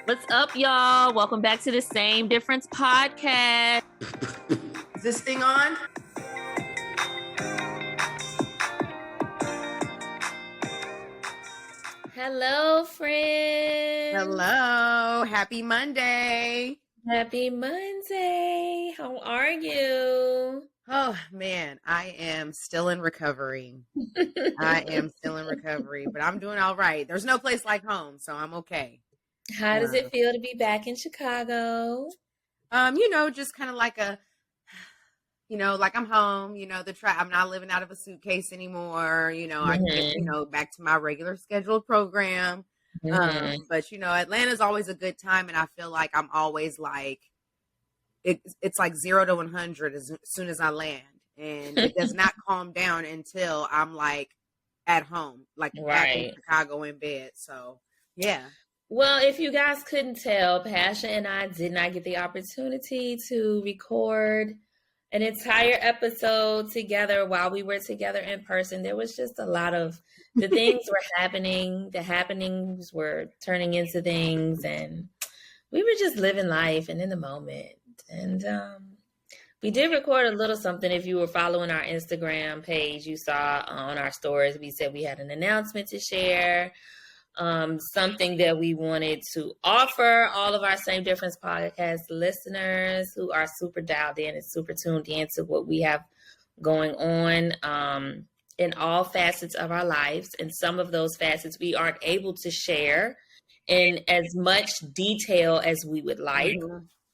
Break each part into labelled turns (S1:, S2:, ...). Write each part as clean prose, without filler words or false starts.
S1: What's up, y'all? Welcome back to the Same Difference podcast.
S2: Is this thing on?
S1: Hello, friends.
S2: Hello. Happy Monday.
S1: Happy Monday. How are you?
S2: Oh, man, I am still in recovery. But I'm doing all right. There's no place like home, so I'm okay.
S1: How does it feel to be back in Chicago?
S2: Just kind of like like I'm home, I'm not living out of a suitcase anymore. I get, back to my regular scheduled program. But Atlanta's always a good time. And I feel like I'm always like, it's like 0 to 100 as soon as I land, and it does not calm down until I'm like at home, like back in Chicago in bed. So, yeah.
S1: Well, if you guys couldn't tell, Pascha and I did not get the opportunity to record an entire episode together while we were together in person. There was just a lot of the things were happening. The happenings were turning into things, and we were just living life and in the moment. And we did record a little something. If you were following our Instagram page, you saw on our stories, we said we had an announcement to share. Something that we wanted to offer all of our Same Difference podcast listeners who are super dialed in and super tuned in to what we have going on in all facets of our lives. And some of those facets we aren't able to share in as much detail as we would like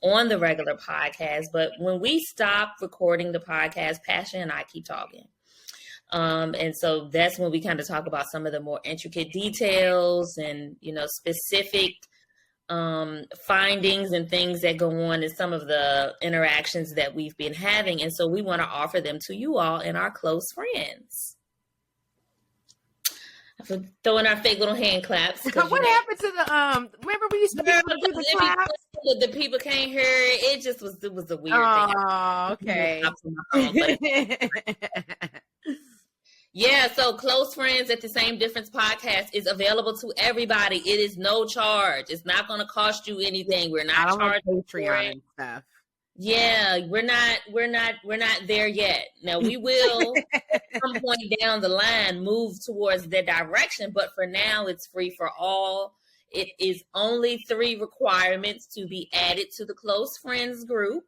S1: on the regular podcast. But when we stop recording the podcast, Pascha and I keep talking. And so that's when we kind of talk about some of the more intricate details and, specific findings and things that go on in some of the interactions that we've been having. And so we want to offer them to you all and our close friends. For throwing our fake little hand claps.
S2: What happened to the remember we used to be able to do the claps?
S1: The people can't hear it. It just was a weird thing.
S2: Oh, okay.
S1: Yeah, so Close Friends at the Same Difference podcast is available to everybody. It is no charge. It's not going to cost you anything. We're not charging Patreon and stuff. Yeah, we're not there yet. Now we will at some point down the line move towards that direction, but for now it's free for all. It is only 3 requirements to be added to the Close Friends group.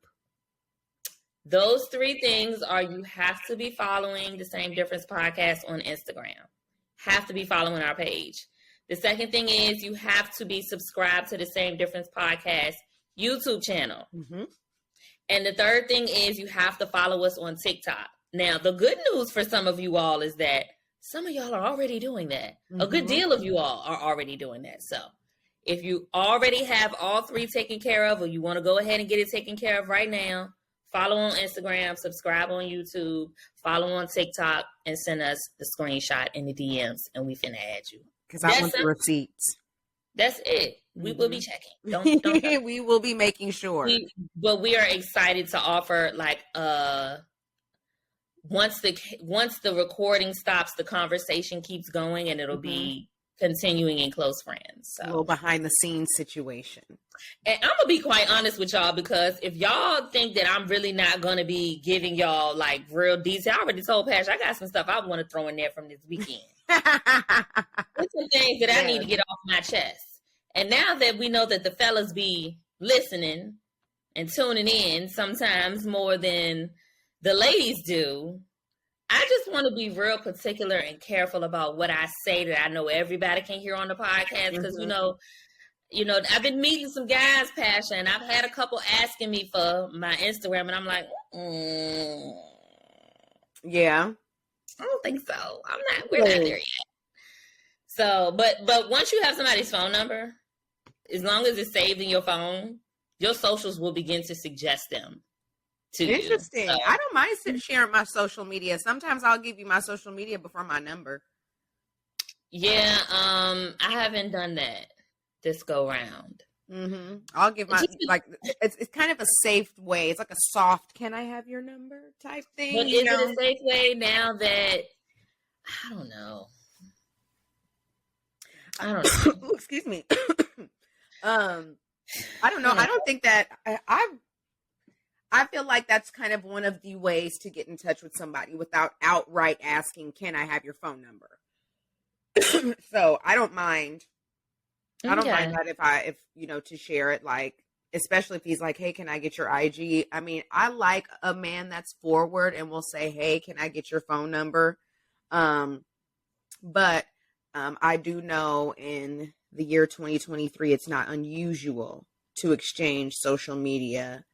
S1: Those 3 things are: you have to be following the Same Difference podcast on Instagram. Have to be following our page. The second thing is you have to be subscribed to the Same Difference podcast YouTube channel. Mm-hmm. And the third thing is you have to follow us on TikTok. Now, the good news for some of you all is that some of y'all are already doing that. Mm-hmm. A good deal of you all are already doing that. So if you already have all 3 taken care of, or you want to go ahead and get it taken care of right now, follow on Instagram, subscribe on YouTube, follow on TikTok, and send us the screenshot in the DMs, and we finna add you.
S2: Because I want the receipts.
S1: That's it. We will be checking. Don't
S2: we will be making sure.
S1: But we are excited to offer, once the recording stops, the conversation keeps going, and it'll be continuing in Close Friends. So.
S2: A little behind the scenes situation.
S1: And I'm gonna be quite honest with y'all, because if y'all think that I'm really not gonna be giving y'all like real detail, I already told Pascha I got some stuff I want to throw in there from this weekend. There's some things that I need to get off my chest. And now that we know that the fellas be listening and tuning in sometimes more than the ladies do, I just want to be real particular and careful about what I say that I know everybody can hear on the podcast. Because, I've been meeting some guys, Pascha, and I've had a couple asking me for my Instagram, and I'm like,
S2: yeah,
S1: I don't think so. We're not there yet. So, but once you have somebody's phone number, as long as it's saved in your phone, your socials will begin to suggest them to you.
S2: Interesting. So, I don't mind sharing my social media. Sometimes I'll give you my social media before my number.
S1: Yeah, I haven't done that this go round.
S2: Mm-hmm. I'll give my it's kind of a safe way. It's like a soft "can I have your number" type thing.
S1: But is it a safe way now that I don't know?
S2: Excuse me. I don't know. I don't think that I feel like that's kind of one of the ways to get in touch with somebody without outright asking, can I have your phone number? So I don't mind. Okay. I don't mind that if to share it, like, especially if he's like, hey, can I get your IG? I mean, I like a man that's forward and will say, hey, can I get your phone number? But I do know in the year 2023, it's not unusual to exchange social media.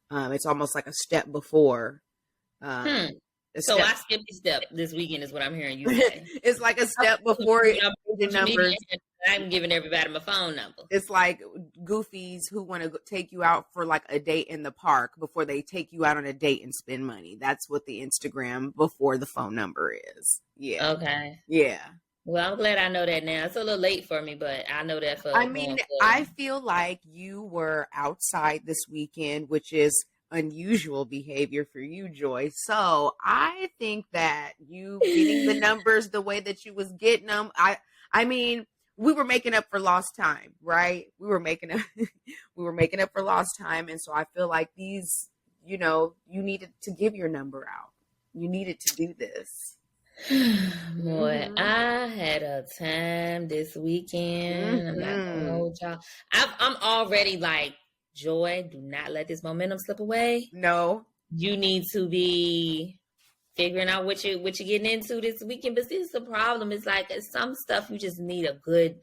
S2: It's almost like a step before.
S1: So I skipped a step this weekend is what I'm hearing you say.
S2: It's like a step before the numbers.
S1: I'm giving everybody my phone number.
S2: It's like goofies who want to take you out for like a date in the park before they take you out on a date and spend money. That's what the Instagram before the phone number is. Yeah.
S1: Okay.
S2: Yeah.
S1: Well, I'm glad I know that now. It's a little late for me, but I know that for.
S2: I mean, I feel like you were outside this weekend, which is unusual behavior for you, Joy. So I think that you getting the numbers the way that you was getting them, I mean, we were making up for lost time, right? We were making up for lost time. And so I feel like these, you needed to give your number out. You needed to do this.
S1: Boy, I had a time this weekend. I'm not gonna hold y'all. I'm already like, Joy, do not let this momentum slip away.
S2: No. You
S1: need to be figuring out what you're getting into this weekend. But this is the problem. It's like some stuff you just need a good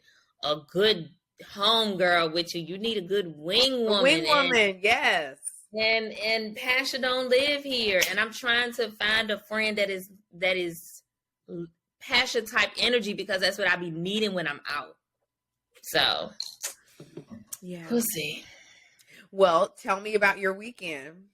S1: home girl with you. You need a good wing woman.
S2: Yes.
S1: And Pascha don't live here. And I'm trying to find a friend that is Pascha type energy, because that's what I be needing when I'm out. So
S2: yeah,
S1: we'll see.
S2: Well, tell me about your weekend.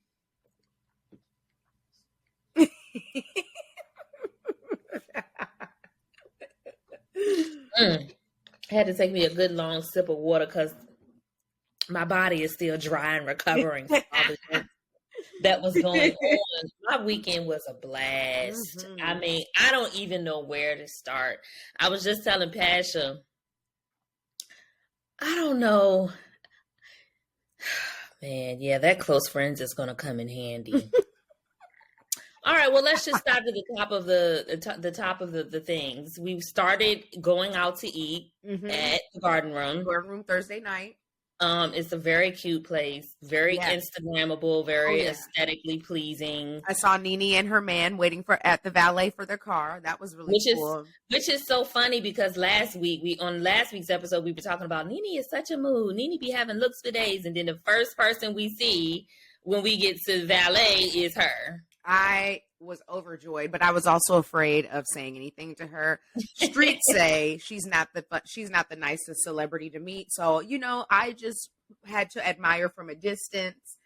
S1: Had to take me a good long sip of water because my body is still dry and recovering from all the things that was going on. My weekend was a blast. I mean, I don't even know where to start. I was just telling Pascha, I don't know. Man, yeah, that close friends is going to come in handy. All right, well, let's just start at the top of the things. We started going out to eat at the Garden Room.
S2: Garden Room Thursday night.
S1: It's a very cute place, very Instagrammable, very aesthetically pleasing.
S2: I saw Nene and her man waiting at the valet for their car. That was really cool.
S1: Which is so funny because last week's episode we were talking about Nene is such a mood. Nene be having looks for days, and then the first person we see when we get to valet is her.
S2: I was overjoyed, but I was also afraid of saying anything to her. Streets say she's not the nicest celebrity to meet. So, I just had to admire from a distance.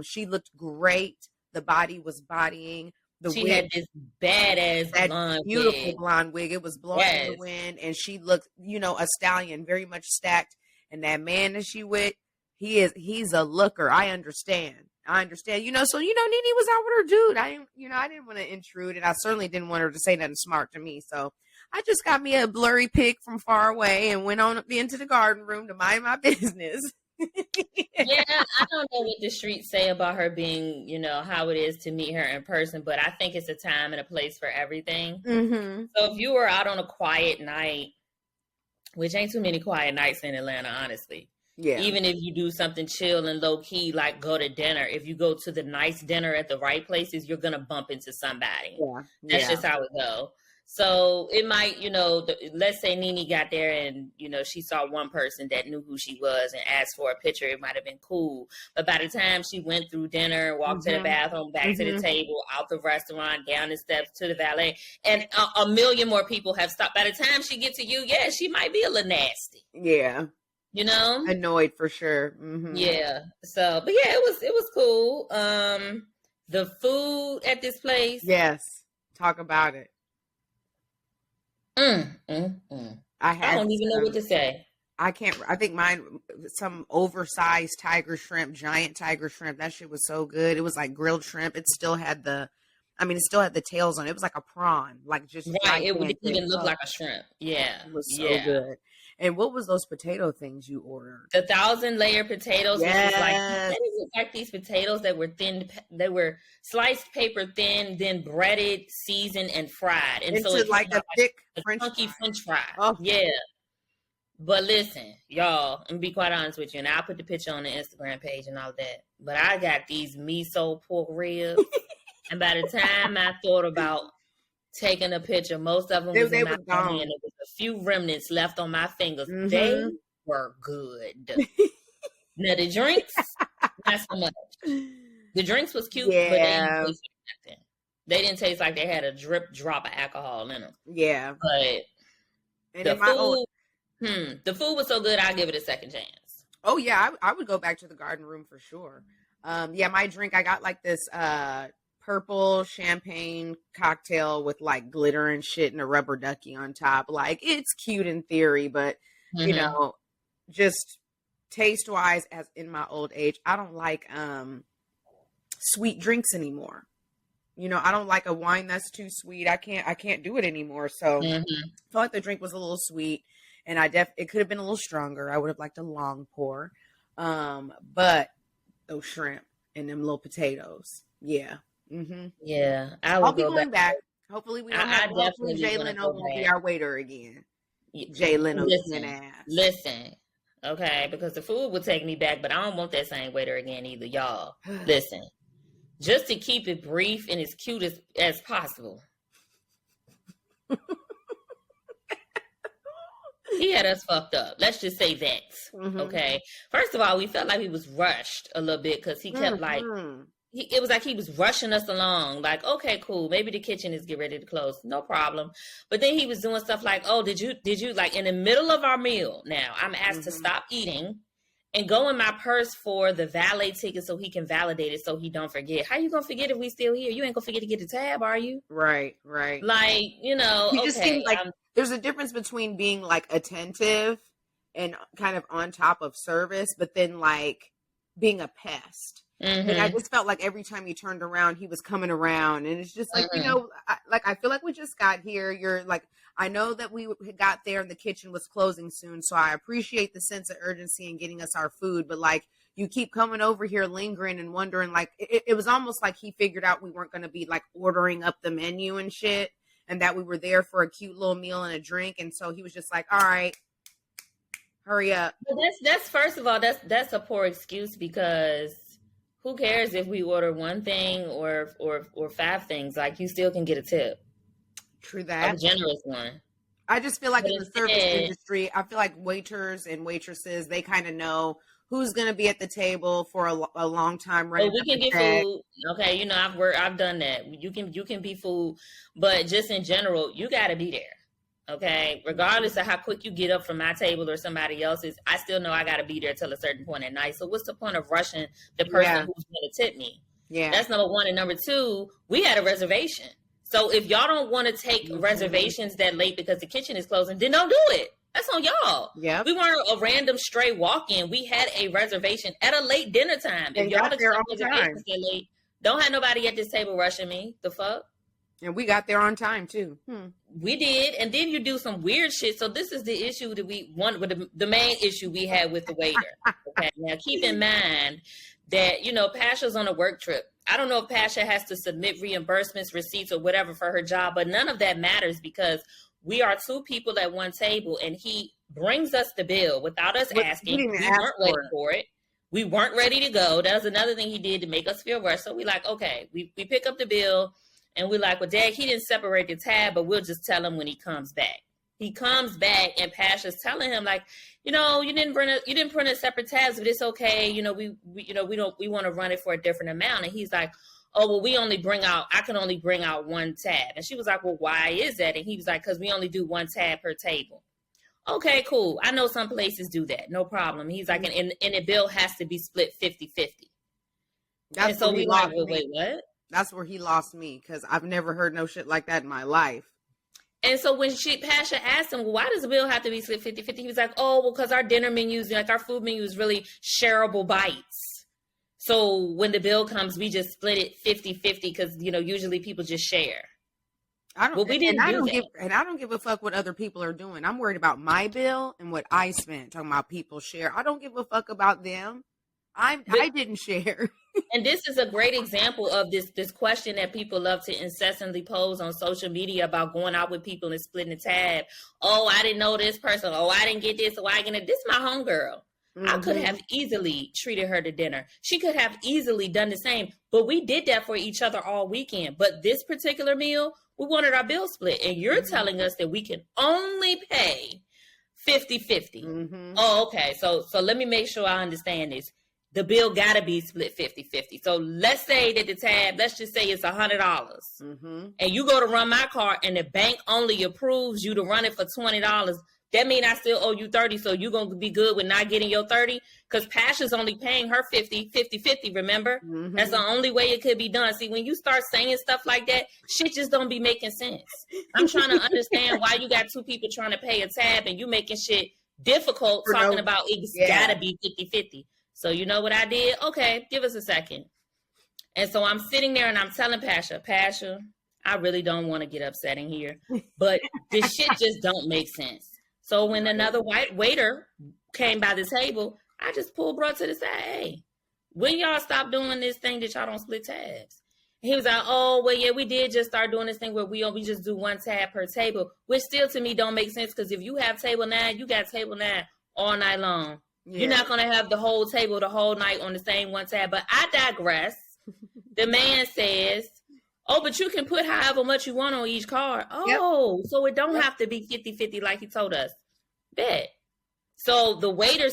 S2: She looked great. The body was bodying.
S1: She had this badass blonde
S2: beautiful blonde wig. It was blowing in the wind, and she looked, a stallion, very much stacked. And that man that she with, he's a looker. I understand. So, Nene was out with her dude. I didn't want to intrude, and I certainly didn't want her to say nothing smart to me. So I just got me a blurry pic from far away and went on into the garden room to mind my business.
S1: Yeah, I don't know what the streets say about her being, how it is to meet her in person, but I think it's a time and a place for everything. So if you were out on a quiet night, which ain't too many quiet nights in Atlanta, honestly. Yeah. Even if you do something chill and low key, like go to dinner, if you go to the nice dinner at the right places, you're going to bump into somebody. Yeah. That's just how it goes. So it might, let's say Nene got there and, she saw one person that knew who she was and asked for a picture. It might have been cool. But by the time she went through dinner, walked to the bathroom, back to the table, out the restaurant, down the steps to the valet, and a million more people have stopped. By the time she gets to you, she might be a little nasty.
S2: Yeah. Annoyed for sure.
S1: Yeah. So, but yeah, it was cool. The food at this place.
S2: Yes. Talk about it.
S1: I don't even know what to say.
S2: I think mine, some oversized giant tiger shrimp. That shit was so good. It was like grilled shrimp. It still had the tails on it. It was like a prawn, like just
S1: right. It didn't even look like a shrimp. Yeah.
S2: It was so good. And what was those potato things you ordered?
S1: The 1,000-layer potatoes,
S2: yes.
S1: Which was like these potatoes that were thin. They were sliced paper thin, then breaded, seasoned, and fried. And
S2: into
S1: so it
S2: like a thick
S1: funky French fry.
S2: Oh.
S1: Yeah. But listen, y'all, and be quite honest with you, and I'll put the picture on the Instagram page and all that. But I got these miso pork ribs, and by the time I thought about taking a picture, most of them was in my hand, and there was a few remnants left on my fingers. Mm-hmm. They were good. Now the drinks, not so much. The drinks was cute, but they didn't taste like nothing. They didn't taste like they had a drop of alcohol in them.
S2: Yeah,
S1: but
S2: and
S1: the food. The food was so good, I'll give it a second chance.
S2: Oh, yeah, I would go back to the garden room for sure. Yeah, my drink, I got like this purple champagne cocktail with like glitter and shit and a rubber ducky on top. Like, it's cute in theory, but, you know, just taste-wise, as in my old age, I don't like sweet drinks anymore. You know, I don't like a wine that's too sweet. I can't do it anymore. So I felt like the drink was a little sweet. And it could have been a little stronger. I would have liked a long pour. But those shrimp and them little potatoes. Yeah. Mm-hmm.
S1: Yeah.
S2: I'll be going back. Hopefully we don't have Jay Leno won't be our waiter again. Jay Leno's ass.
S1: Listen. Okay, because the food will take me back, but I don't want that same waiter again either, y'all. Listen. Just to keep it brief and as cute as possible. He had us fucked up. Let's just say that. Okay. First of all, we felt like he was rushed a little bit because he kept like, it was like he was rushing us along. Like, okay, cool. Maybe the kitchen is getting ready to close. No problem. But then he was doing stuff like, oh, did you like in the middle of our meal? Now I'm asked to stop eating and go in my purse for the valet ticket so he can validate it so he don't forget. How you gonna forget if we still here? You ain't gonna forget to get the tab, are you?
S2: Right.
S1: Like, you know,
S2: he just seemed like there's a difference between being like attentive and kind of on top of service, but then like being a pest. And I just felt like every time he turned around, he was coming around. And it's just like, you know, I feel like we just got here. You're like, I know that we got there and the kitchen was closing soon. So I appreciate the sense of urgency in getting us our food. But like, you keep coming over here lingering and wondering, like, it was almost like he figured out we weren't going to be like ordering up the menu and shit. And that we were there for a cute little meal and a drink. And so he was just like, all right, hurry up.
S1: But that's first of all, that's a poor excuse because who cares if we order one thing or 5 things? Like, you still can get a tip.
S2: True that.
S1: A generous one.
S2: I just feel like in the service industry, I feel like waiters and waitresses, they kind of know who's going to be at the table for a long time.
S1: Right. We can get food. Okay. You know, I've done that. You can be food, but just in general, you got to be there. Okay. Regardless of how quick you get up from my table or somebody else's, I still know I got to be there till a certain point at night. So what's the point of rushing the person who's going to tip me? Yeah. That's number one. And number two, we had a reservation. So if y'all don't want to take reservations that late because the kitchen is closing, then don't do it. That's on y'all. Yeah. We weren't a random stray walk-in. We had a reservation at a late dinner time. If y'all accept reservations that late, don't have nobody at this table rushing me. The fuck?
S2: And we got there on time too.
S1: We did. And then you do some weird shit. So this is the issue that we want with the main issue we had with the waiter. Okay. Now keep in mind that, you know, Pascha's on a work trip. I don't know if Pascha has to submit reimbursements, receipts, or whatever for her job, but none of that matters because we are 2 people at one table and he brings us the bill without us asking. We weren't waiting for it. We weren't ready to go. That was another thing he did to make us feel rushed. So we like, okay, we pick up the bill and we're like, well, Dad, he didn't separate the tab, but we'll just tell him when he comes back. He comes back and Pascha's telling him like, you know, you didn't print a separate tabs, but it's okay. You know, we want to run it for a different amount. And he's like, oh, well, I can only bring out 1 tab. And she was like, well, why is that? And he was like, because we only do 1 tab per table. Okay, cool. I know some places do that. No problem. He's like, and the bill has to be split 50-50.
S2: And so we like, well, wait, what? That's where he lost me because I've never heard no shit like that in my life.
S1: And so when Pascha asked him, well, why does the bill have to be split 50-50? He was like, oh, well, because our dinner menus, like our food menu is really shareable bites. So when the bill comes, we just split it 50-50 because, you know, usually people just share.
S2: I don't,
S1: Well, we didn't
S2: and I
S1: do
S2: don't
S1: that.
S2: give, and I don't give a fuck what other people are doing. I'm worried about my bill and what I spent. Talking about people share. I don't give a fuck about them. I didn't share.
S1: And this is a great example of this question that people love to incessantly pose on social media about going out with people and splitting the tab. Oh, I didn't know this person. Oh, I didn't get this. Oh, I didn't get it. This is my homegirl. Mm-hmm. I could have easily treated her to dinner. She could have easily done the same. But we did that for each other all weekend. But this particular meal, we wanted our bill split. And you're telling us that we can only pay 50-50. Mm-hmm. Oh, okay. So let me make sure I understand this. The bill got to be split 50-50. So let's say that the tab, let's just say it's $100. Mm-hmm. And you go to run my card and the bank only approves you to run it for $20. That means I still owe you $30. So you're going to be good with not getting your $30? Because Pascha's only paying her 50-50, remember? Mm-hmm. That's the only way it could be done. See, when you start saying stuff like that, shit just don't be making sense. I'm trying to understand why you got two people trying to pay a tab and you making shit difficult talking about it's got to be 50-50. So you know what I did? Okay, give us a second. And so I'm sitting there and I'm telling Pascha, I really don't want to get upset in here, but this shit just don't make sense. So when another white waiter came by the table, I just pulled bro to the side. Hey, when y'all stop doing this thing that y'all don't split tabs? And he was like, oh, well, yeah, we did just start doing this thing where we just do one tab per table, which still to me don't make sense because if you have table 9, you got table 9 all night long. Yeah. You're not going to have the whole table the whole night on the same one tab. But I digress. The man says, oh, but you can put however much you want on each card. Oh, so it don't have to be 50-50 like he told us. Bet. So the waiter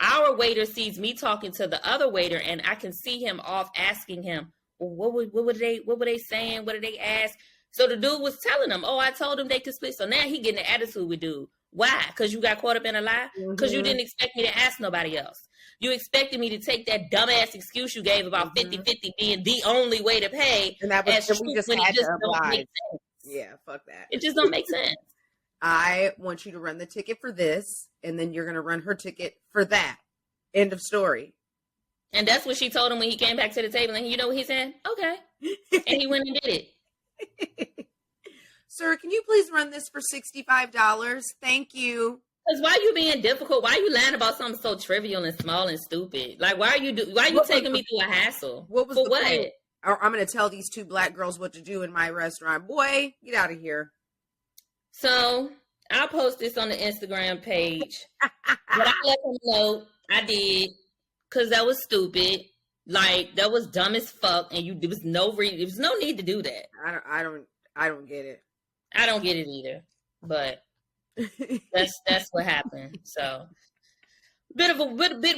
S1: our waiter sees me talking to the other waiter, and I can see him off asking him, well, what were they saying? What did they ask? So the dude was telling them, oh, I told him they could split. So now he getting the attitude with dude. Why? Because you got caught up in a lie? Because you didn't expect me to ask nobody else. You expected me to take that dumbass excuse you gave about 50-50 being the only way to pay.
S2: And that was
S1: as
S2: we just
S1: when
S2: had
S1: it just
S2: to
S1: don't
S2: oblige.
S1: make sense.
S2: Yeah, fuck that.
S1: It just don't make sense.
S2: I want you to run the ticket for this, and then you're going to run her ticket for that. End of story.
S1: And that's what she told him when he came back to the table. And you know what he said? Okay. And he went and did it.
S2: Sir, can you please run this for $65? Thank you.
S1: Because why you being difficult? Why you lying about something so trivial and small and stupid? Like, why are you taking me through a hassle?
S2: What was
S1: for
S2: the
S1: what?
S2: Point? I'm going to tell these two black girls what to do in my restaurant. Boy, get out of here.
S1: So I'll post this on the Instagram page. But I let them know I did because that was stupid. Like, that was dumb as fuck, and there was no need to do that.
S2: I don't get it.
S1: I don't get it either, but that's what happened. So bit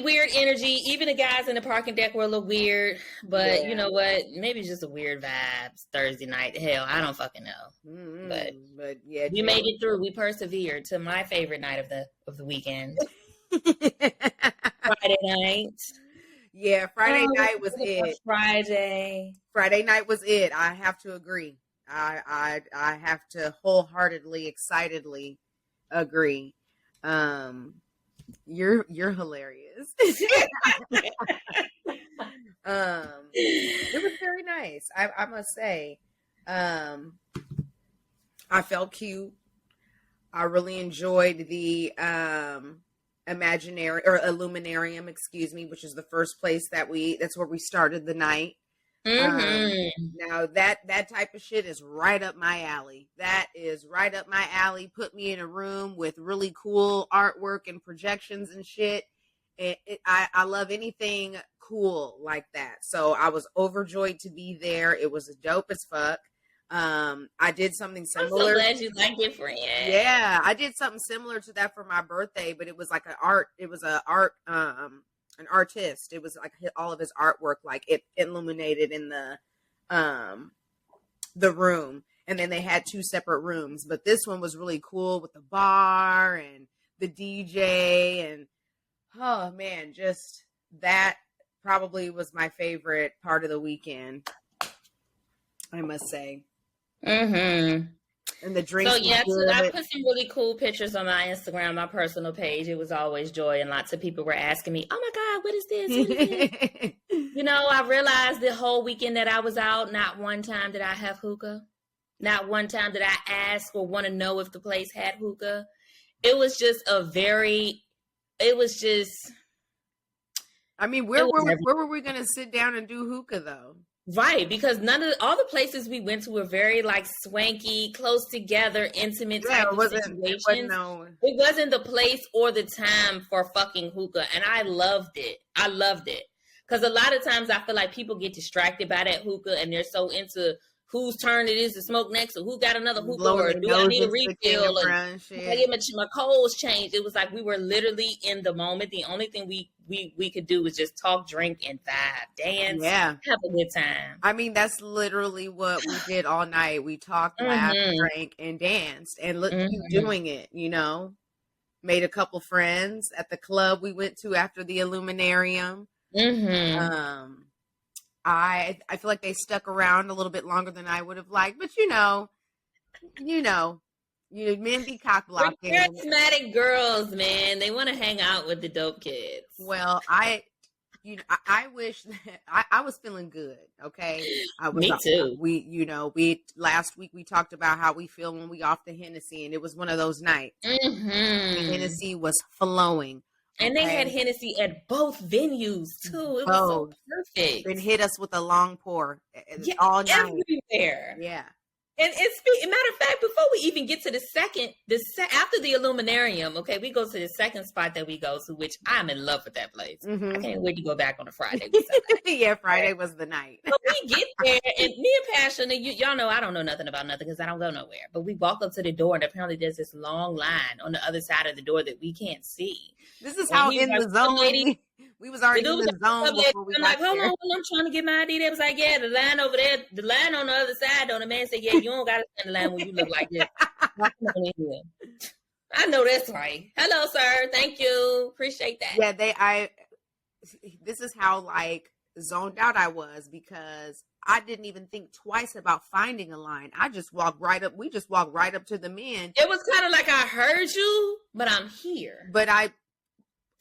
S1: weird energy. Even the guys in the parking deck were a little weird, but you know what? Maybe it's just a weird vibes Thursday night. Hell, I don't fucking know. Mm-hmm. But yeah, we made it through. We persevered to my favorite night of the weekend, Friday night.
S2: Yeah, Friday night was it.
S1: Friday
S2: night was it. I have to agree. I have to wholeheartedly, excitedly agree. You're hilarious. It was very nice. I must say. I felt cute. I really enjoyed the Illuminarium, which is the first place that's where we started the night. Now that type of shit is right up my alley. That is right up my alley. Put me in a room with really cool artwork and projections and shit. I love anything cool like that. So I was overjoyed to be there. It was dope as fuck. I did something similar.
S1: I'm so glad you liked it, friend.
S2: Yeah, I did something similar to that for my birthday, but it was like an artist. It was like all of his artwork, like it illuminated in the room. And then they had 2 separate rooms, but this one was really cool with the bar and the DJ. And oh man, just that probably was my favorite part of the weekend, I must say. And the drinks.
S1: So yeah, I put some really cool pictures on my Instagram, my personal page. It was always joy, and lots of people were asking me, "Oh my God, what is this? What is this?" You know, I realized the whole weekend that I was out, not one time did I have hookah. Not one time did I ask or want to know if the place had hookah. It was just
S2: I mean, where were we going to sit down and do hookah though?
S1: Right, because all the places we went to were very like swanky, close together, intimate type of situations. It wasn't the place or the time for fucking hookah, and I loved it. Because a lot of times I feel like people get distracted by that hookah, and they're so into whose turn it is to smoke next, or who got another hookah, or do I need a refill, or I get my coals changed. It was like we were literally in the moment. The only thing we could do was just talk, drink, and vibe, dance, have a good time.
S2: I mean, that's literally what we did all night. We talked, laughed, drank, and danced, and look, you doing it, you know. Made a couple friends at the club we went to after the Illuminarium. I feel like they stuck around a little bit longer than I would have liked, but you know, men be cock blocking.
S1: Charismatic girls, man, they want to hang out with the dope kids.
S2: Well, I wish that I was feeling good. Okay,
S1: Me too.
S2: Last week we talked about how we feel when we off the Hennessy, and it was one of those nights. The Hennessy was flowing.
S1: And they had Hennessy at both venues too. It was so perfect.
S2: And hit us with a long pour all night.
S1: Everywhere.
S2: Yeah.
S1: And matter of fact, before we even get to after the Illuminarium, okay, we go to the second spot that we go to, which I'm in love with that place. I can't wait to go back on a Friday.
S2: Yeah, Friday was the night.
S1: So we get there, and me and Pascha, and y'all know I don't know nothing about nothing because I don't go nowhere. But we walk up to the door, and apparently there's this long line on the other side of the door that we can't see.
S2: This is how in the zone. We was already in the zone before we got there.
S1: Hold on, I'm trying to get my ID. They was like, yeah, the line over there, the line on the other side. The man said, yeah, you don't got to stand in line when you look like this. I know that's right. Hello, sir. Thank you. Appreciate that.
S2: Yeah, this is how like zoned out I was, because I didn't even think twice about finding a line. I just walked right up. We just walked right up to the men.
S1: It was kind of like I heard you, but I'm here.
S2: But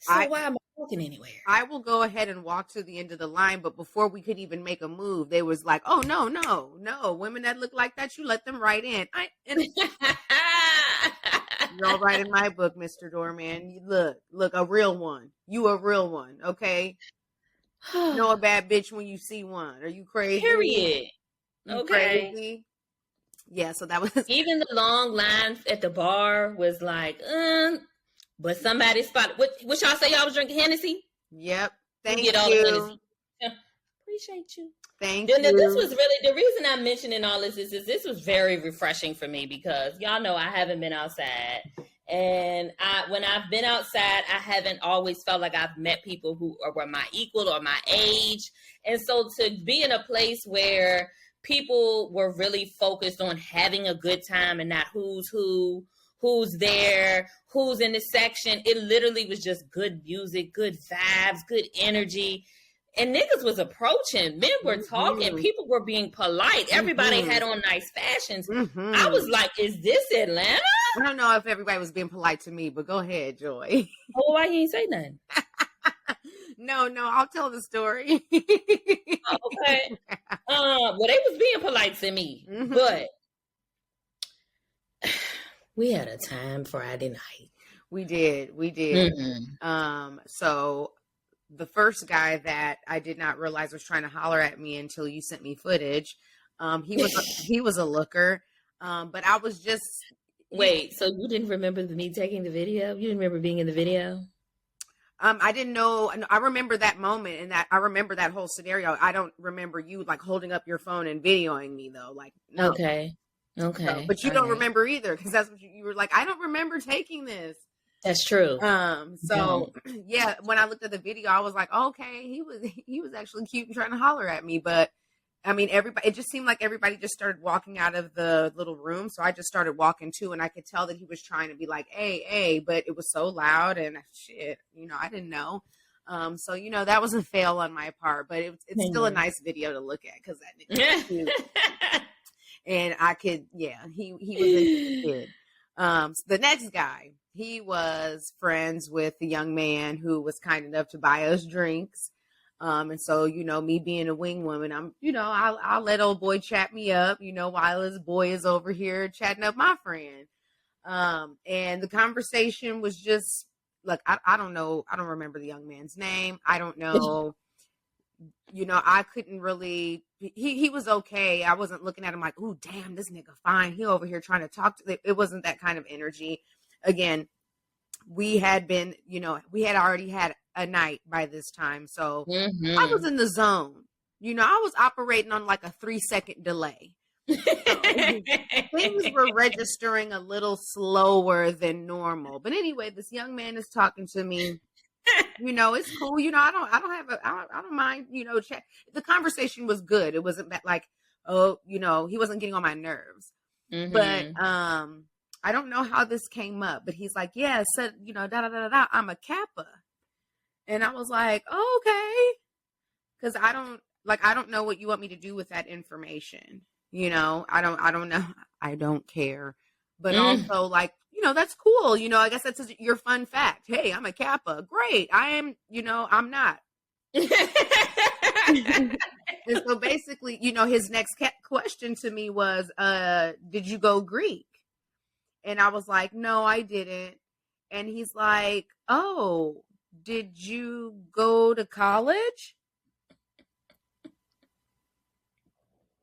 S2: why
S1: am I walking anywhere?
S2: I will go ahead and walk to the end of the line, but before we could even make a move, they was like, "Oh no! Women that look like that, you let them right in." You're all right in my book, Mr. Doorman. Look, a real one. You a real one, okay? Know a bad bitch when you see one. Are you crazy?
S1: Period.
S2: You crazy? Yeah. So that was
S1: even the long line at the bar was like, but somebody spotted. What y'all say? Y'all was drinking Hennessy?
S2: Yep. Thank
S1: you. Appreciate you.
S2: Thank you.
S1: This was really the reason I'm mentioning all this is this was very refreshing for me, because y'all know I haven't been outside, and when I've been outside, I haven't always felt like I've met people who were my equal or my age, and so to be in a place where people were really focused on having a good time and not who's there, who's in the section. It literally was just good music, good vibes, good energy. And niggas was approaching. Men were talking. People were being polite. Everybody had on nice fashions. I was like, is this Atlanta?
S2: I don't know if everybody was being polite to me, but go ahead, Joy.
S1: Oh, why you ain't say nothing?
S2: No, I'll tell the story.
S1: Okay. Well, they was being polite to me, but we had a time Friday night.
S2: We did. So the first guy that I did not realize was trying to holler at me until you sent me footage. He was a looker. But I was just
S1: wait. So you didn't remember me taking the video? You didn't remember being in the video?
S2: I didn't know. I remember that moment, and that I remember that whole scenario. I don't remember you like holding up your phone and videoing me though. Like, no.
S1: Okay. So,
S2: but you don't remember either, because that's what you were like. I don't remember taking this.
S1: That's true.
S2: So yeah, when I looked at the video, I was like, okay, he was actually cute and trying to holler at me. But I mean, it just seemed like everybody just started walking out of the little room. So I just started walking too, and I could tell that he was trying to be like, hey, but it was so loud and shit, I didn't know. So, that was a fail on my part, but it's still a nice video to look at, because that nigga was cute. And I could, he was interested. The next guy, he was friends with the young man who was kind enough to buy us drinks. And so, you know, me being a wing woman, I'm, you know, I'll let old boy chat me up, you know, while his boy is over here chatting up my friend. And the conversation was just, look, I don't know. I don't remember the young man's name. I don't know. You know, I couldn't really, he was okay. I wasn't looking at him like, ooh, damn, this nigga fine. He over here trying to talk to, it wasn't that kind of energy. Again, we had been, you know, we had already had a night by this time. So I was in the zone. You know, I was operating on like a 3-second delay. So, things were registering a little slower than normal. But anyway, this young man is talking to me. You know, it's cool. You know, I don't mind, you know, the conversation was good. It wasn't that like, oh, you know, he wasn't getting on my nerves. But I don't know how this came up, but he's like, yeah, said, you know, I'm a Kappa. And I was like, oh, okay. Cause I don't know what you want me to do with that information. You know, I don't know. I don't care. But also like, you know, that's cool. You know, I guess that's your fun fact. Hey, I'm a Kappa. Great. I am, you know, I'm not. And so basically, you know, his next question to me was, did you go Greek? And I was like, no, I didn't. And he's like, oh, did you go to college?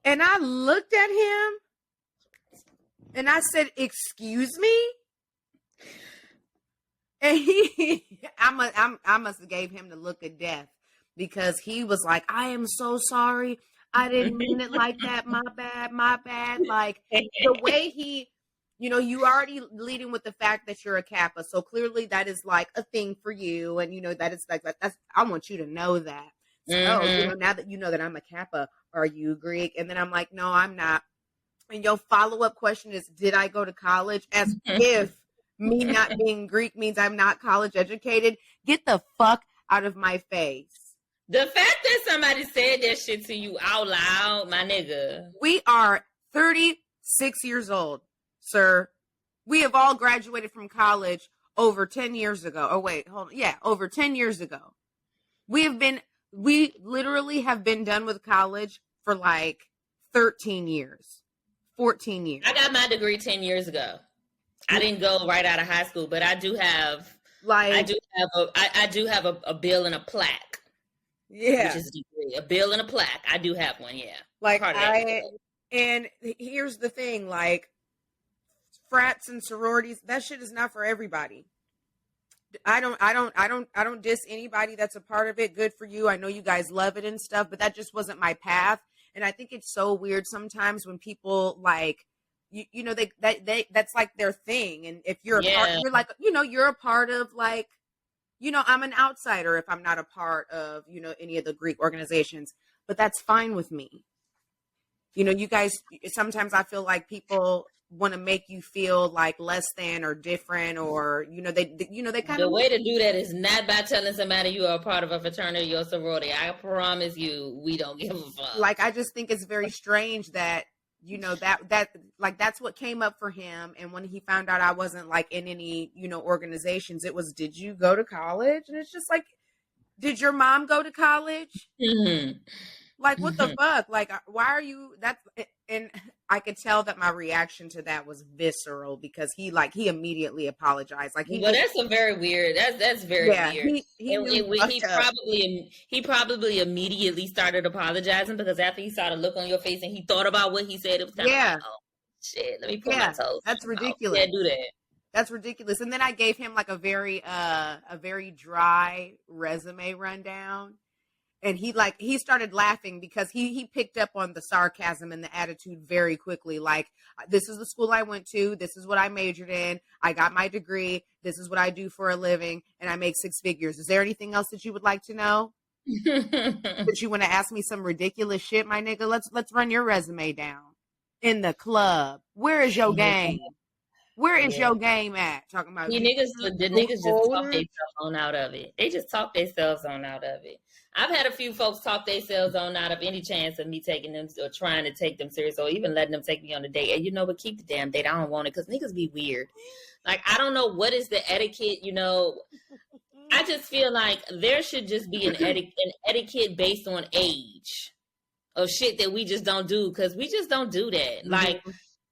S2: And I looked at him and I said, excuse me? And I must have gave him the look of death, because he was like, I am so sorry. I didn't mean it like that. My bad. Like the way he, you know, you already leading with the fact that you're a Kappa. So clearly that is like a thing for you. And, you know, that is like, that's, I want you to know that. So, you know, now that you know that I'm a Kappa, are you Greek? And then I'm like, no, I'm not. And your follow-up question is, did I go to college? As if me not being Greek means I'm not college educated. Get the fuck out of my face.
S1: The fact that somebody said that shit to you out loud, my nigga.
S2: We are 36 years old, sir. We have all graduated from college over 10 years ago. Oh, wait, hold on. Yeah, over 10 years ago. We literally have been done with college for like 13 years, 14 years.
S1: I got my degree 10 years ago. I didn't go right out of high school, but I do have a bill and a plaque.
S2: Yeah.
S1: Which is a degree. A bill and a plaque. I do have one, yeah.
S2: Like and here's the thing, like frats and sororities, that shit is not for everybody. I don't diss anybody that's a part of it. Good for you. I know you guys love it and stuff, but that just wasn't my path. And I think it's so weird sometimes when people like, you know, they that's like their thing. And if you're a part, you're like, you know, you're a part of like, you know, I'm an outsider if I'm not a part of, you know, any of the Greek organizations, but that's fine with me. You know, you guys, sometimes I feel like people want to make you feel like less than or different, or, you know, they kind of.
S1: The way to do that is not by telling somebody you are a part of a fraternity or sorority. I promise you, we don't give a fuck.
S2: Like, I just think it's very strange that, you know, that like, that's what came up for him. And when he found out I wasn't like in any, you know, organizations, it was, did you go to college? And it's just like, did your mom go to college?
S1: Mm-hmm.
S2: Like, what the fuck? Like, why are you, and I could tell that my reaction to that was visceral, because he immediately apologized. Like,
S1: that's a very weird, that's very weird. He probably immediately started apologizing, because after he saw the look on your face and he thought about what he said, it was kind of like, oh, shit, let me pull my toes.
S2: That's ridiculous.
S1: Yeah, do that.
S2: That's ridiculous. And then I gave him like a very dry resume rundown. And he started laughing, because he picked up on the sarcasm and the attitude very quickly. Like, this is the school I went to. This is what I majored in. I got my degree. This is what I do for a living. And I make 6 figures. Is there anything else that you would like to know? That you want to ask me some ridiculous shit, my nigga? Let's run your resume down in the club. Where is your game? Where is your game at? Talking about
S1: the niggas just talk themselves on out of it. They just talk themselves on out of it. I've had a few folks talk themselves on out of any chance of me taking them or trying to take them serious, or even letting them take me on a date. And you know, but keep the damn date. I don't want it, because niggas be weird. Like, I don't know what is the etiquette, you know. I just feel like there should just be an etiquette based on age of shit that we just don't do, because we just don't do that. Mm-hmm. Like,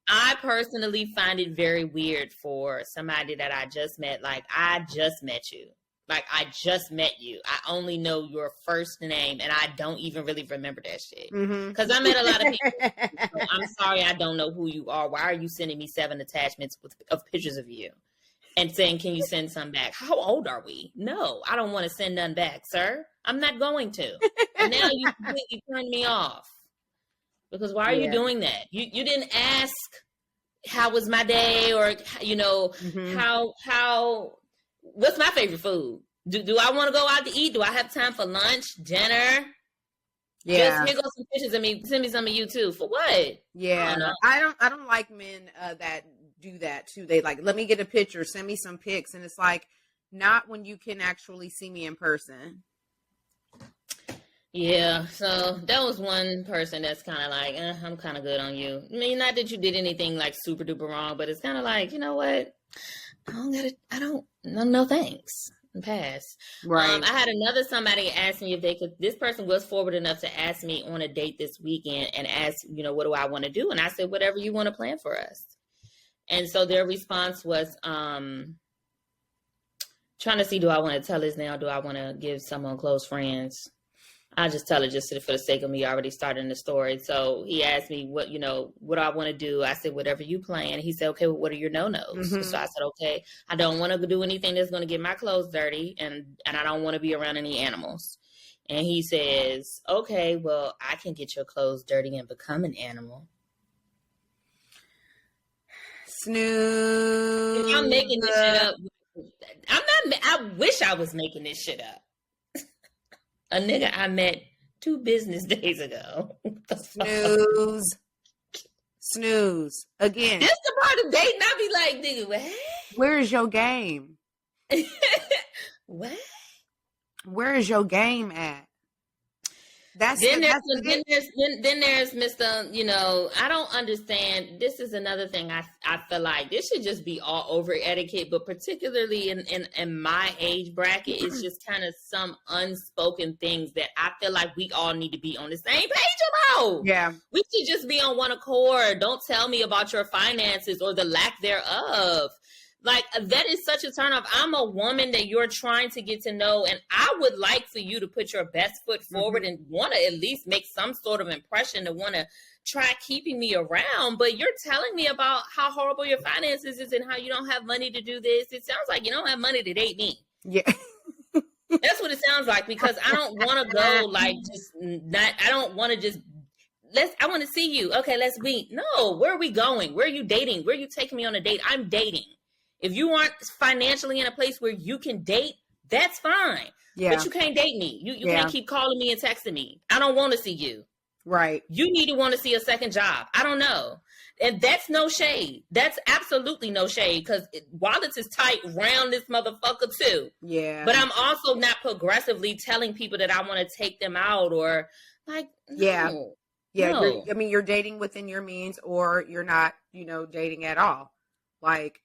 S1: I personally find it very weird for somebody that I just met. Like, I just met you. Like, I just met you. I only know your first name, and I don't even really remember that shit. Because I met a lot of people. So I'm sorry, I don't know who you are. Why are you sending me 7 attachments of pictures of you? And saying, can you send some back? How old are we? No, I don't want to send none back, sir. I'm not going to. And now you completely turned me off. Because why are you doing that? You didn't ask, how was my day? Or, you know, how what's my favorite food? Do I want to go out to eat? Do I have time for lunch, dinner? Yeah. Just here go some pictures of me. Send me some of you too. For what?
S2: Yeah. I don't like men that do that too. They like, let me get a picture, send me some pics. And it's like, not when you can actually see me in person.
S1: Yeah, so that was one person that's kind of like, I'm kind of good on you. I mean, not that you did anything like super duper wrong, but it's kind of like, you know what? No thanks. Pass. Right. I had another somebody ask me if they could, this person was forward enough to ask me on a date this weekend and ask, you know, what do I want to do? And I said, whatever you want to plan for us. And so their response was, trying to see, do I want to tell his now? Do I want to give someone close friends? I'll just tell it just for the sake of me already starting the story. So he asked me what do I want to do? I said, whatever you plan. He said, okay, well, what are your no-nos? So I said, okay, I don't want to do anything that's going to get my clothes dirty. And I don't want to be around any animals. And he says, okay, well, I can get your clothes dirty and become an animal.
S2: Snooze.
S1: If I'm making this shit up. I wish I was making this shit up. A nigga I met 2 business days ago.
S2: Snooze. Again.
S1: This the part of dating. I be like, nigga, what?
S2: Where is your game?
S1: What?
S2: Where is your game at? Then
S1: there's Mr. You know, I don't understand. This is another thing I feel like this should just be all over etiquette, but particularly in my age bracket, it's just kind of some unspoken things that I feel like we all need to be on the same page about.
S2: Yeah.
S1: We should just be on one accord. Don't tell me about your finances or the lack thereof. Like, that is such a turn off. I'm a woman that you're trying to get to know, and I would like for you to put your best foot forward and want to at least make some sort of impression to want to try keeping me around. But you're telling me about how horrible your finances is and how you don't have money to do this. It sounds like you don't have money to date me.
S2: Yeah.
S1: That's what it sounds like, because I don't want to go like just not, I don't want to just, I want to see you. Okay, let's meet. No, where are we going? Where are you dating? Where are you taking me on a date? I'm dating. If you aren't financially in a place where you can date, that's fine. Yeah. But you can't date me. You can't keep calling me and texting me. I don't want to see you.
S2: Right.
S1: You need to want to see a second job. I don't know. And that's no shade. That's absolutely no shade, because wallets is tight round this motherfucker too.
S2: Yeah.
S1: But I'm also not progressively telling people that I want to take them out or like, no.
S2: Yeah. Yeah.
S1: No.
S2: You're dating within your means, or you're not, dating at all. Like,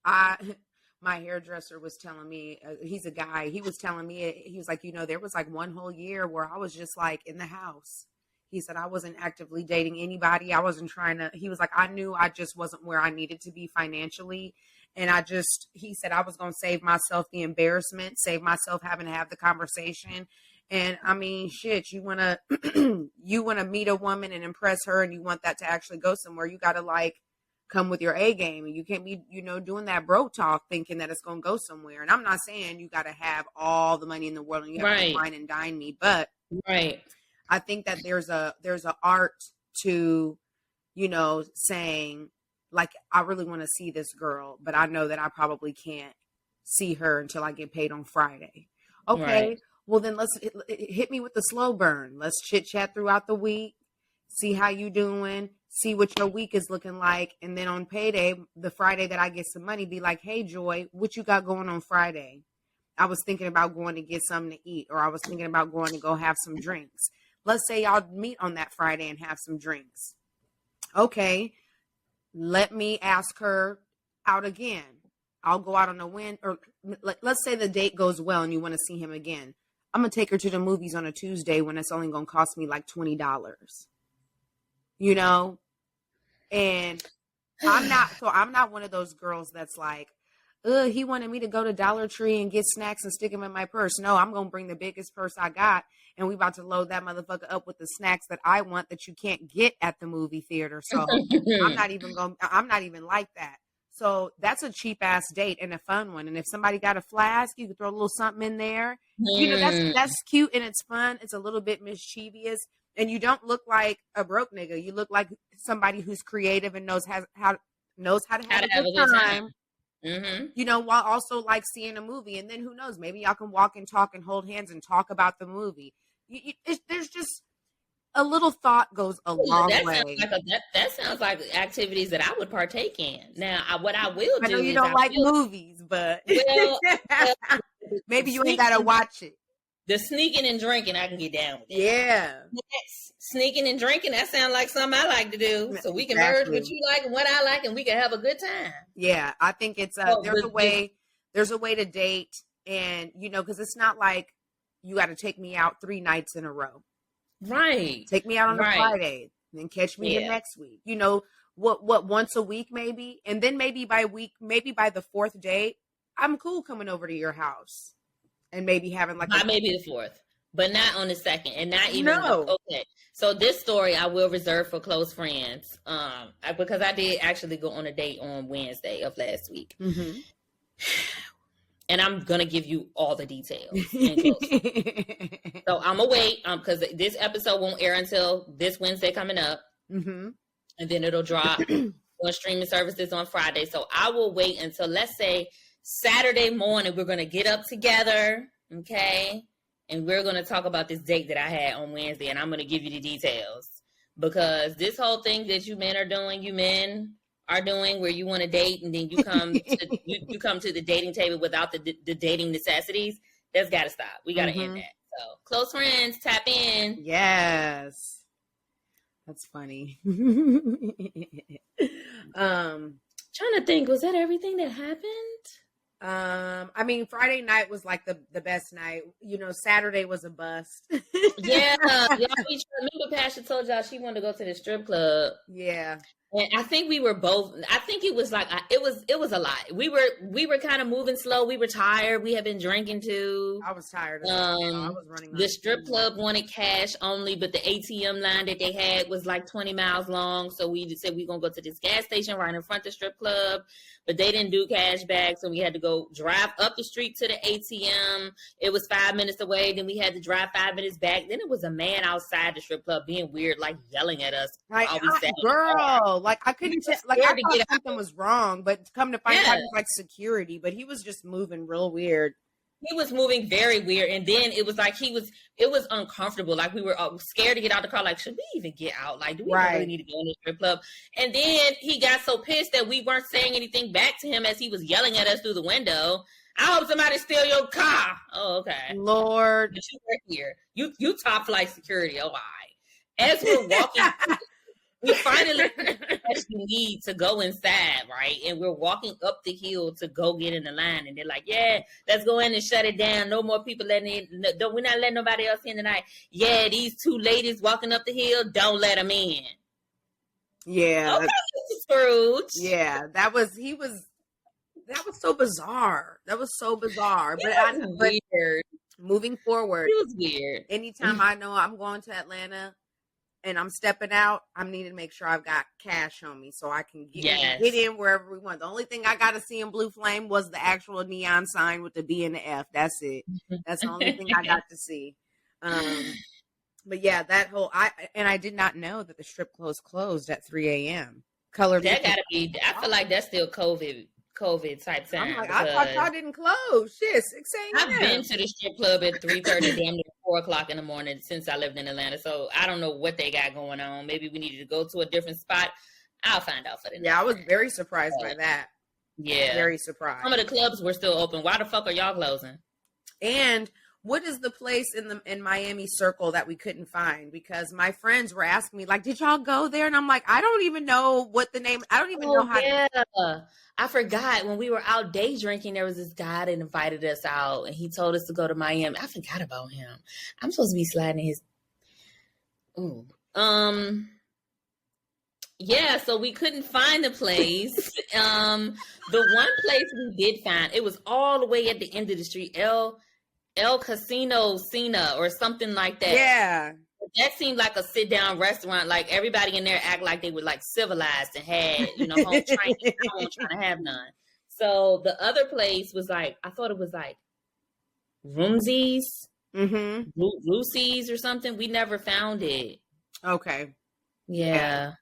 S2: my hairdresser was telling me, he's a guy, he was telling me, he was like, there was like one whole year where I was just like in the house. He said, I wasn't actively dating anybody. I wasn't trying to, he was like, I knew I just wasn't where I needed to be financially. And he said, I was going to save myself the embarrassment, save myself having to have the conversation. And I mean, shit, you want to meet a woman and impress her, and you want that to actually go somewhere. You got to like come with your A game, and you can't be, doing that bro talk thinking that it's going to go somewhere. And I'm not saying you got to have all the money in the world and you have to wine and dine me, but I think that there's a art to, saying like, I really want to see this girl, but I know that I probably can't see her until I get paid on Friday. Okay. Well, then let's hit me with the slow burn. Let's chit chat throughout the week. See how you doing. See what your week is looking like. And then on payday, the Friday that I get some money, be like, hey, Joy, what you got going on Friday? I was thinking about going to get something to eat, or I was thinking about going to go have some drinks. Let's say y'all meet on that Friday and have some drinks. Okay, let me ask her out again. I'll go out on a win, or let's say the date goes well and you want to see him again. I'm going to take her to the movies on a Tuesday when it's only going to cost me like $20, you know? And I'm not one of those girls that's like, he wanted me to go to Dollar Tree and get snacks and stick them in my purse. No, I'm going to bring the biggest purse I got, and we about to load that motherfucker up with the snacks that I want that you can't get at the movie theater. So I'm not even like that. So that's a cheap ass date and a fun one. And if somebody got a flask, you can throw a little something in there. You know, that's cute and it's fun. It's a little bit mischievous. And you don't look like a broke nigga. You look like somebody who's creative and knows how to have a good time. Mm-hmm. You know, while also like seeing a movie. And then who knows, maybe y'all can walk and talk and hold hands and talk about the movie. There's just a little thought goes a long way.
S1: That sounds like activities that I would partake in. Now, what I will do, I know
S2: you don't like movies, but maybe you ain't gotta watch it.
S1: The sneaking and drinking, I can get down with.
S2: Yeah.
S1: Sneaking and drinking, that sounds like something I like to do. So we can merge what you like and what I like, and we can have a good time.
S2: Yeah, I think it's there's a way to date, and you know, because it's not like you got to take me out 3 nights in a row.
S1: Right.
S2: Take me out on a Friday, then catch me the next week. You know, what once a week maybe, and then maybe by the 4th date, I'm cool coming over to your house. And maybe having like
S1: maybe the 4th, but not on the 2nd, and not even okay. So this story I will reserve for close friends, because I did actually go on a date on Wednesday of last week, and I'm gonna give you all the details. So I'm gonna wait, because this episode won't air until this Wednesday coming up, and then it'll drop on streaming services on Friday. So I will wait until, let's say, Saturday morning. We're going to get up together, okay? And we're going to talk about this date that I had on Wednesday, and I'm going to give you the details. Because this whole thing that you men are doing, where you want to date and then you come to, you come to the dating table without the dating necessities, that's got to stop. We got to end that. So, close friends, tap in.
S2: Yes. That's funny.
S1: Trying to think, was that everything that happened?
S2: I mean, Friday night was like the best night. You know, Saturday was a bust.
S1: Yeah. Remember Pascha told y'all she wanted to go to the strip club.
S2: Yeah.
S1: And I think we were both, I think it was like, it was a lot. We were kind of moving slow. We were tired. We had been drinking too.
S2: I was tired. I was running.
S1: The strip club wanted cash only, but the ATM line that they had was like 20 miles long. So we just said, we're going to go to this gas station right in front of the strip club, but they didn't do cash back. So we had to go drive up the street to the ATM. It was 5 minutes away. Then we had to drive 5 minutes back. Then it was a man outside the strip club being weird, like yelling at us.
S2: Like, girl. Like, I couldn't tell, like, I thought something was wrong, but come to find out it was like security, but he was just moving real weird.
S1: He was moving very weird, and then it was like it was uncomfortable. Like, we were scared to get out the car. Like, should we even get out? Like, do we really need to go in the strip club? And then he got so pissed that we weren't saying anything back to him as he was yelling at us through the window. I hope somebody steal your car. Oh, okay.
S2: Lord.
S1: But you were here. You top flight security. Oh, all right. As we're walking we finally need to go inside, right? And we're walking up the hill to go get in the line. And they're like, yeah, let's go in and shut it down. No more people letting in. No, we're not letting nobody else in tonight. Yeah, these 2 ladies walking up the hill, don't let them in.
S2: Yeah.
S1: Okay, Scrooge.
S2: Yeah, that was so bizarre. That was so bizarre. But
S1: weird.
S2: Moving forward.
S1: It was weird.
S2: Anytime I know I'm going to Atlanta, and I'm stepping out, I need to make sure I've got cash on me so I can get in wherever we want. The only thing I got to see in Blue Flame was the actual neon sign with the B and the F. That's it. That's the only thing I got to see. But yeah, I did not know that the strip club closed at 3 a.m.
S1: That gotta be, I feel like that's still COVID type time.
S2: I'm like, I thought y'all didn't close. Shit, 6 a.m.
S1: I've been to the strip club at 3:30, damn near 4 o'clock in the morning since I lived in Atlanta. So I don't know what they got going on. Maybe we needed to go to a different spot. I'll find out for the next
S2: I was very surprised by that.
S1: Yeah.
S2: Very surprised.
S1: Some of the clubs were still open. Why the fuck are y'all closing?
S2: And what is the place in Miami Circle that we couldn't find? Because my friends were asking me, like, did y'all go there? And I'm like, I don't even know what the name. I don't even know how.
S1: Yeah, I forgot when we were out day drinking. There was this guy that invited us out, and he told us to go to Miami. I forgot about him. I'm supposed to be sliding his. Ooh. Yeah, so we couldn't find the place. The one place we did find, it was all the way at the end of the street, El Casino Cena or something like that.
S2: Yeah.
S1: That seemed like a sit-down restaurant. Like everybody in there act like they were like civilized and had, home training. I wasn't trying to have none. So the other place was like, I thought it was like Roomsies, Lucy's or something. We never found it.
S2: Okay.
S1: Yeah.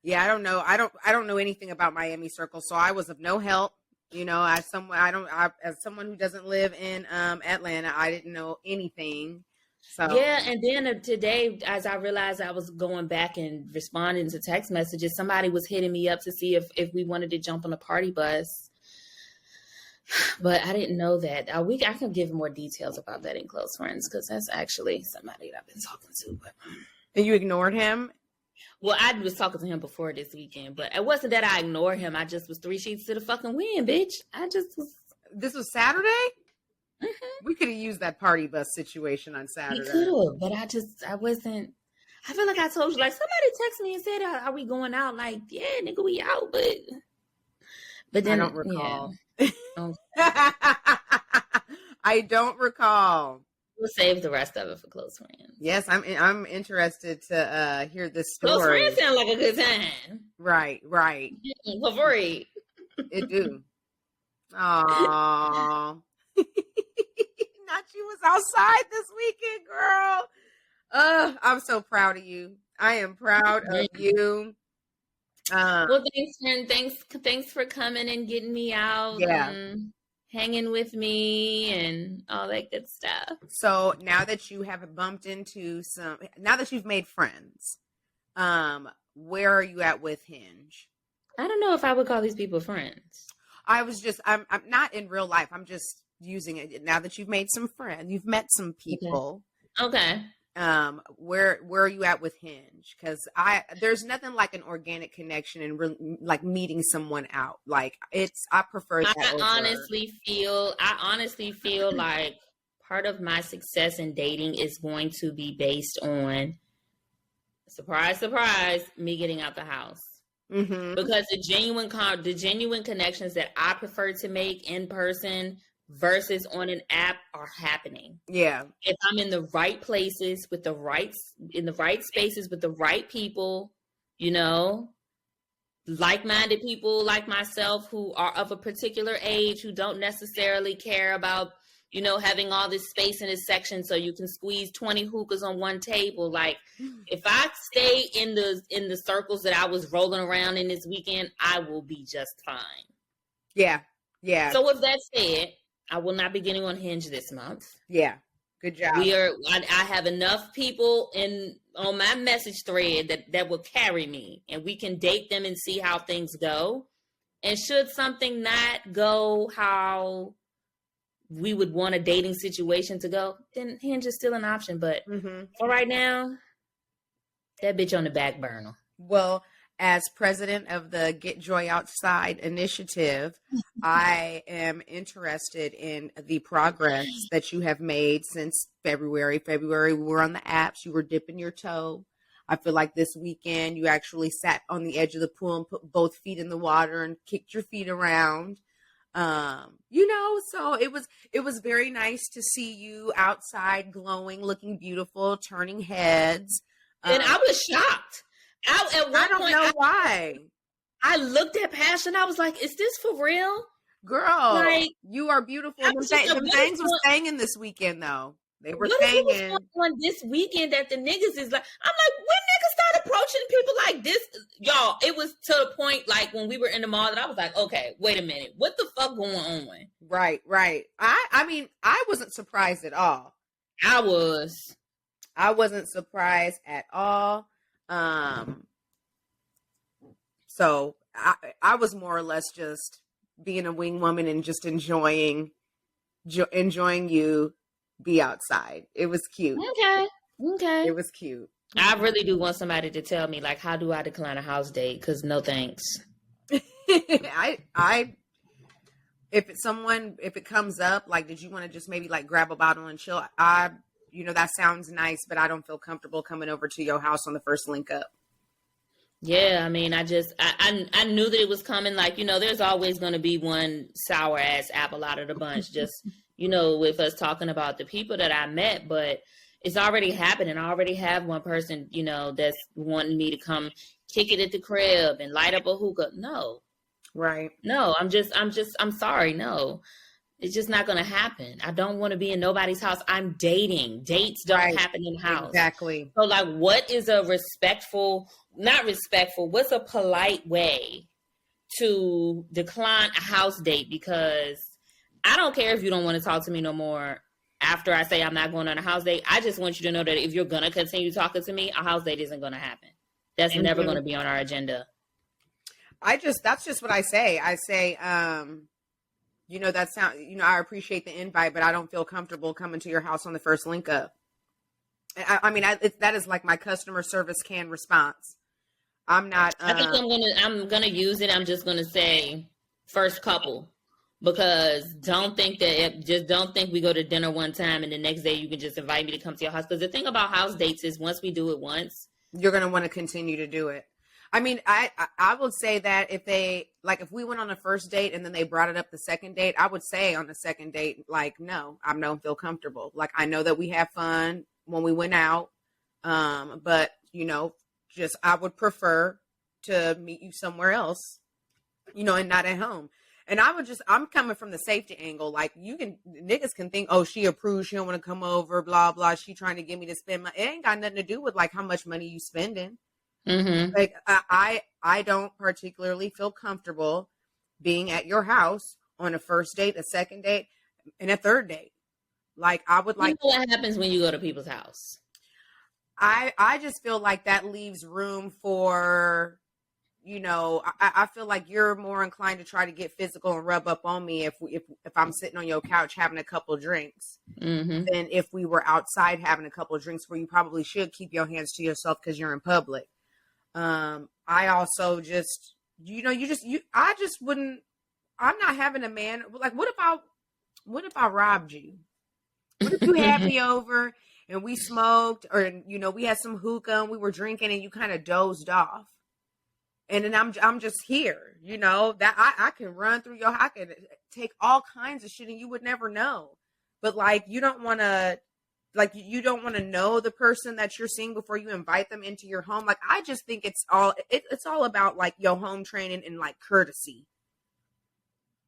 S2: Yeah, I don't know. I don't know anything about Miami Circle, so I was of no help. As someone who doesn't live in Atlanta, I didn't know anything. So
S1: yeah, and then today, as I realized I was going back and responding to text messages, somebody was hitting me up to see if we wanted to jump on a party bus. But I didn't know that. I can give more details about that in Close Friends because that's actually somebody that I've been talking to. But
S2: and you ignored him?
S1: Well, I was talking to him before this weekend, but it wasn't that I ignored him. I just was 3 sheets to the fucking wind, bitch. I just was.
S2: This was Saturday? Mm-hmm. We could have used that party bus situation on Saturday.
S1: We could have, but I wasn't. I feel like I told you, like somebody texted me and said, "Are we going out?" Like, yeah, nigga, we out, but then
S2: I don't recall.
S1: Yeah. Oh.
S2: I don't recall.
S1: We'll save the rest of it for Close Friends.
S2: Yes, I'm interested to hear this story.
S1: Close Friends sound like a good time.
S2: Right.
S1: For free.
S2: It do. Aww. Nachi was outside this weekend, girl. I'm so proud of you. I am proud of you.
S1: Well, thanks, friend. Thanks for coming and getting me out.
S2: Yeah.
S1: And hanging with me and all that good stuff.
S2: So now that you have bumped into now that you've made friends, where are you at with Hinge?
S1: I don't know if I would call these people friends.
S2: I'm not in real life. I'm just using it now that you've made some friends. You've met some people.
S1: Okay.
S2: Where are you at with Hinge? Because there's nothing like an organic connection and like meeting someone out. Like I prefer that.
S1: I honestly feel like part of my success in dating is going to be based on, surprise, surprise, me getting out the house. Mm-hmm. Because the genuine connections that I prefer to make in person versus on an app are happening.
S2: Yeah.
S1: If I'm in the right places in the right spaces with the right people, like-minded people like myself who are of a particular age, who don't necessarily care about, having all this space in this section so you can squeeze 20 hookahs on one table. Like, if I stay in the circles that I was rolling around in this weekend, I will be just fine. Yeah. Yeah. So with that said, I will not be getting on Hinge this month.
S2: Yeah. Good job.
S1: I have enough people on my message thread that will carry me, and we can date them and see how things go. And should something not go how we would want a dating situation to go, then Hinge is still an option. But for right now, that bitch on the back burner.
S2: Well, as president of the Get Joy Outside initiative, I am interested in the progress that you have made since February. We were on the apps. You were dipping your toe. I feel like this weekend you actually sat on the edge of the pool and put both feet in the water and kicked your feet around. So it was very nice to see you outside, glowing, looking beautiful, turning heads.
S1: And I was shocked. I don't know
S2: why.
S1: I looked at Pascha and I was like, is this for real?
S2: Girl, like, you are beautiful. Them things were staying this weekend, though. They were staying
S1: on this weekend that the niggas is like, I'm like, when niggas start approaching people like this, y'all, it was to the point, like, when we were in the mall that I was like, okay, wait a minute. What the fuck going on?
S2: Right. I mean, I wasn't surprised at all.
S1: I
S2: wasn't surprised at all. So I was more or less just being a wing woman and just enjoying you be outside. It was cute.
S1: Okay.
S2: It was cute.
S1: I really do want somebody to tell me, like, how do I decline a house date? Because no thanks.
S2: If it comes up, like, did you want to just maybe like grab a bottle and chill? That sounds nice, but I don't feel comfortable coming over to your house on the first link up.
S1: Yeah, I mean, I knew that it was coming. Like, there's always going to be one sour ass apple out of the bunch, just, with us talking about the people that I met, but it's already happening. I already have one person, that's wanting me to come kick it at the crib and light up a hookah. No.
S2: Right.
S1: No, I'm sorry. No, it's just not going to happen. I don't want to be in nobody's house. I'm dating. Dates don't happen in house.
S2: Exactly.
S1: So, like, what is what's a polite way to decline a house date? Because I don't care if you don't want to talk to me no more after I say I'm not going on a house date. I just want you to know that if you're going to continue talking to me, a house date isn't going to happen. That's never going to be on our agenda.
S2: That's just what I say. I say, I appreciate the invite, but I don't feel comfortable coming to your house on the first link up. That is like my customer service canned response. I'm not.
S1: I think I'm gonna use it. I'm just gonna say first couple, because don't think we go to dinner one time and the next day you can just invite me to come to your house. Because the thing about house dates is once we do it once,
S2: you're gonna want to continue to do it. I mean, I would say that if we went on a first date and then they brought it up the second date, I would say on the second date, like, no, I don't feel comfortable. Like, I know that we have fun when we went out. But I would prefer to meet you somewhere else, and not at home. And I'm coming from the safety angle. Like, niggas can think, oh, she approves, she don't want to come over, blah, blah. She trying to get me to spend it ain't got nothing to do with like how much money you spending.
S1: Mm-hmm.
S2: Like, I don't particularly feel comfortable being at your house on a first date, a second date, and a third date. Like, I would like.
S1: What happens when you go to people's house?
S2: I just feel like that leaves room for, I feel like you're more inclined to try to get physical and rub up on me if I'm sitting on your couch having a couple of drinks,
S1: than
S2: if we were outside having a couple of drinks, where you probably should keep your hands to yourself because you're in public. I also just, I just wouldn't, I'm not having a man, like, what if I robbed you? What if you had me over and we smoked, or, we had some hookah and we were drinking and you kind of dozed off? And then I'm just here, that I can run through I can take all kinds of shit and you would never know. But like, you don't want to know the person that you're seeing before you invite them into your home. Like, I just think it's all about like your home training and like courtesy.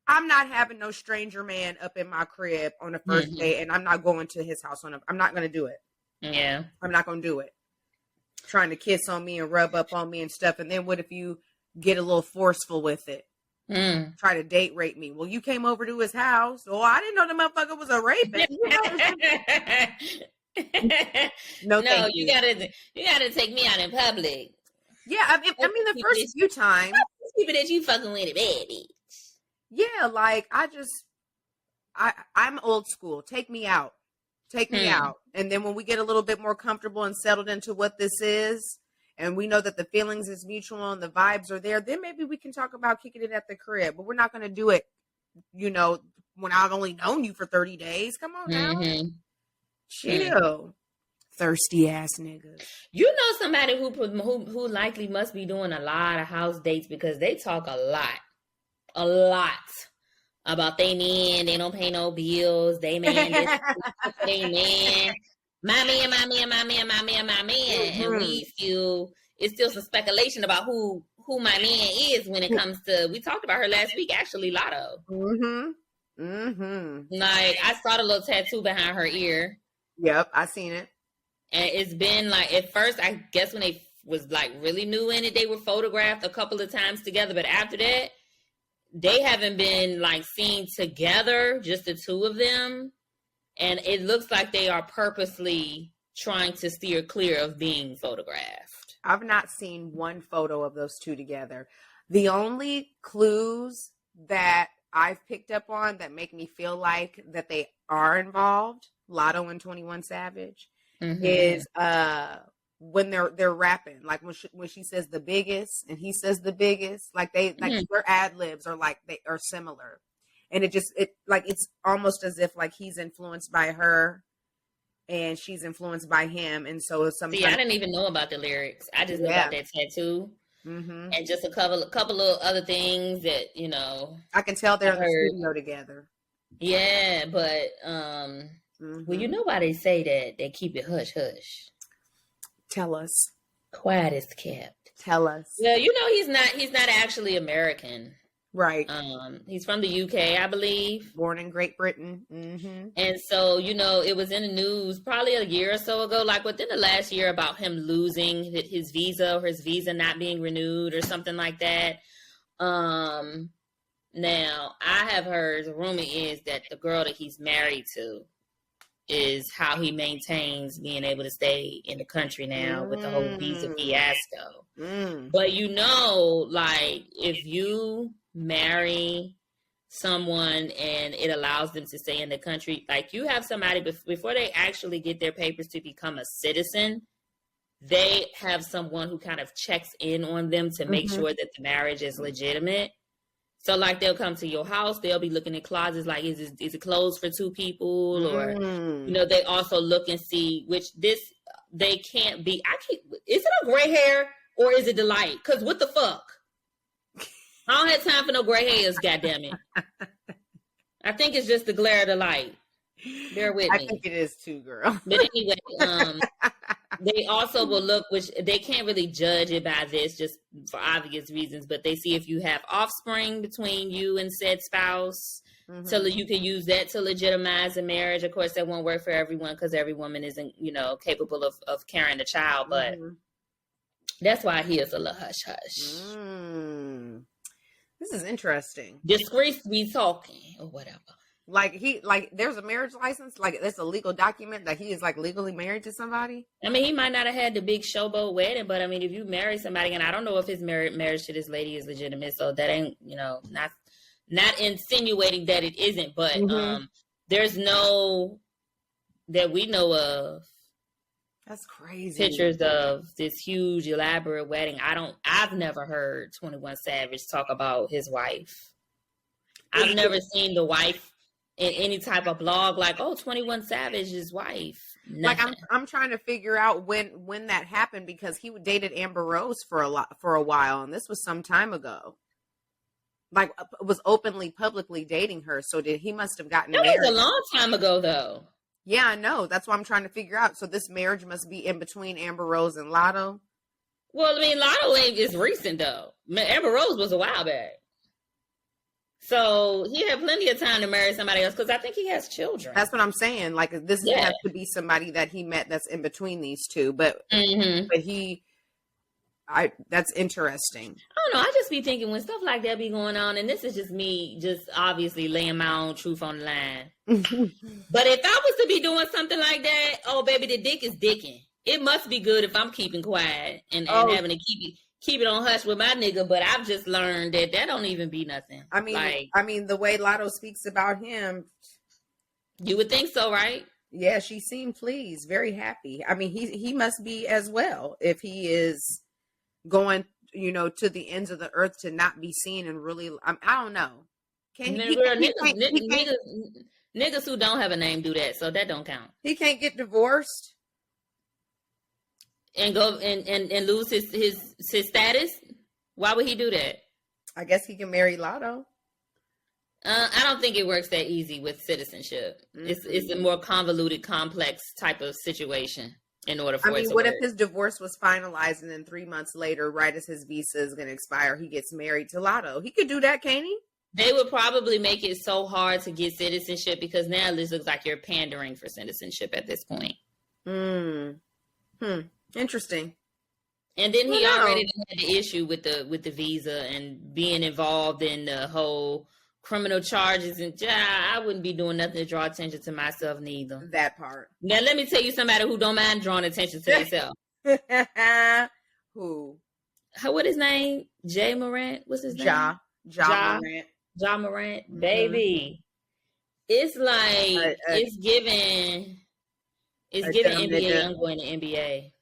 S2: I'm not having no stranger man up in my crib on the first day, and I'm not going to his house I'm not going to do it.
S1: Yeah.
S2: I'm not going to do it. Trying to kiss on me and rub up on me and stuff. And then what if you get a little forceful with it? Try to date rape me. Well, you came over to his house. Oh, I didn't know the motherfucker was a rapist. No,
S1: you gotta take me out in public.
S2: Yeah, I mean the first few times,
S1: people that you fucking with, baby.
S2: Yeah, like I'm old school. Take me out. Take me out. And then when we get a little bit more comfortable and settled into what this is, and we know that the feelings is mutual and the vibes are there, then maybe we can talk about kicking it at the crib. But we're not going to do it, when I've only known you for 30 days. Come on now. Chill. Thirsty ass niggas.
S1: You know somebody who likely must be doing a lot of house dates, because they talk a lot about they man. They don't pay no bills. They man, they man. My man. And it's still some speculation about who my man is when it comes to, we talked about her last week, actually, Latto. Like, I saw the little tattoo behind her ear.
S2: Yep, I seen it.
S1: And it's been like, at first, I guess when they was like really new in it, they were photographed a couple of times together. But after that, they haven't been like seen together, just the two of them. And it looks like they are purposely trying to steer clear of being photographed.
S2: I've not seen one photo of those two together. The only clues that I've picked up on that make me feel like that they are involved Latto and 21 Savage, is when they're rapping, like when she says the biggest and he says the biggest, like their ad libs are like they are similar, and it's almost as if like he's influenced by her and she's influenced by him, and so sometimes.
S1: See, I didn't even know about the lyrics. I just knew about that tattoo. And just a couple of other things that, you know,
S2: I can tell they're in the studio together.
S1: Yeah, but well, you know why they say that? They keep it hush hush.
S2: Tell us.
S1: Quiet is kept.
S2: Tell us.
S1: Well, you know, he's not actually American.
S2: Right.
S1: He's from the UK, I believe.
S2: Born in Great Britain.
S1: And so, you know, it was in the news probably a year or so ago, like within the last year, about him losing his visa, or his visa not being renewed or something like that. Now, I have heard, the rumor is that the girl that he's married to is how he maintains being able to stay in the country now with the whole visa fiasco. But, you know, like, if you marry someone and it allows them to stay in the country, like, you have somebody before they actually get their papers to become a citizen, they have someone who kind of checks in on them to make sure that the marriage is legitimate. So, like, they'll come to your house, they'll be looking in closets, like, is it closed for two people? Or, you know, they also look and see they can't be, is it a gray hair or is it the light? Because what the fuck? I don't have time for no gray hairs, goddammit. I think it's just the glare of the light. Bear with me.
S2: I think it is too, girl.
S1: But anyway, they also will look, which they can't really judge it by this, just for obvious reasons, but they see if you have offspring between you and said spouse, so you can use that to legitimize a marriage. Of course, that won't work for everyone because every woman isn't, you know, capable of carrying a child, but that's why he is a little hush-hush.
S2: This is interesting.
S1: Discreetly talking or whatever.
S2: Like there's a marriage license, like that's a legal document that he is like legally married to somebody.
S1: I mean, he might not have had the big showboat wedding, but I mean, if you marry somebody, and I don't know if his marriage to this lady is legitimate, so that ain't, you know, not insinuating that it isn't, but there's no that we know of.
S2: That's crazy.
S1: Pictures of this huge elaborate wedding. I've never heard 21 Savage talk about his wife. I've never seen the wife in any type of blog like, oh, 21 Savage's wife. Nothing.
S2: Like I'm trying to figure out when that happened, because he dated Amber Rose for a while, and this was some time ago. Like, was openly publicly dating her. So he must have gotten married.
S1: That was a long time ago though.
S2: Yeah, I know. That's what I'm trying to figure out. So this marriage must be in between Amber Rose and Latto.
S1: Well, I mean, Latto is recent though. Amber Rose was a while back. So he had plenty of time to marry somebody else, because I think he has children.
S2: That's what I'm saying. Like, this has to be somebody that he met that's in between these two. But that's interesting.
S1: I don't know. I just be thinking when stuff like that be going on, and this is just me, just obviously laying my own truth on the line. But if I was to be doing something like that, oh baby, the dick is dicking. It must be good if I'm keeping quiet and having to keep it on hush with my nigga. But I've just learned that don't even be nothing.
S2: I mean, the way Latto speaks about him,
S1: you would think so, right?
S2: Yeah, she seemed pleased, very happy. I mean, he must be as well, if he is going, you know, to the ends of the earth to not be seen and really, I don't know.
S1: Niggas who don't have a name do that, so that don't count.
S2: He can't get divorced
S1: and go and lose his status. Why would he do that?
S2: I guess he can marry Latto.
S1: I don't think it works that easy with citizenship. It's a more convoluted, complex type of situation. In order for it to
S2: what
S1: work.
S2: If his divorce was finalized and then 3 months later, right as his visa is going to expire, he gets married to Latto? He could do that, can't he?
S1: They would probably make it so hard to get citizenship, because now this looks like you're pandering for citizenship at this point.
S2: Interesting.
S1: And then he already had the issue with the visa and being involved in the whole criminal charges, and I wouldn't be doing nothing to draw attention to myself neither.
S2: That part.
S1: Now let me tell you somebody who don't mind drawing attention to themselves.
S2: Who?
S1: What his name? Jay Morant? What's his name?
S2: Ja Morant.
S1: Ja Morant. Baby. It's like it's giving NBA. I'm going to NBA.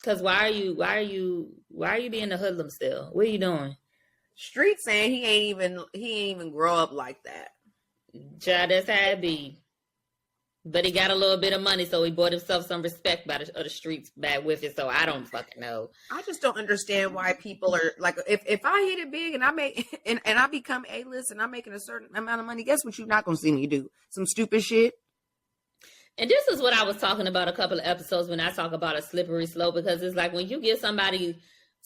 S1: Cause why are you being a hoodlum still? What are you doing?
S2: Street saying he ain't even grow up like that.
S1: Child, that's how it be. But he got a little bit of money, so he bought himself some respect by the streets back with it. So I don't fucking know.
S2: I just don't understand why people are like, if I hit it big and I make and I become A-list and I'm making a certain amount of money, guess what you're not gonna see me do? Some stupid shit.
S1: And this is what I was talking about a couple of episodes when I talk about a slippery slope, because it's like when you give somebody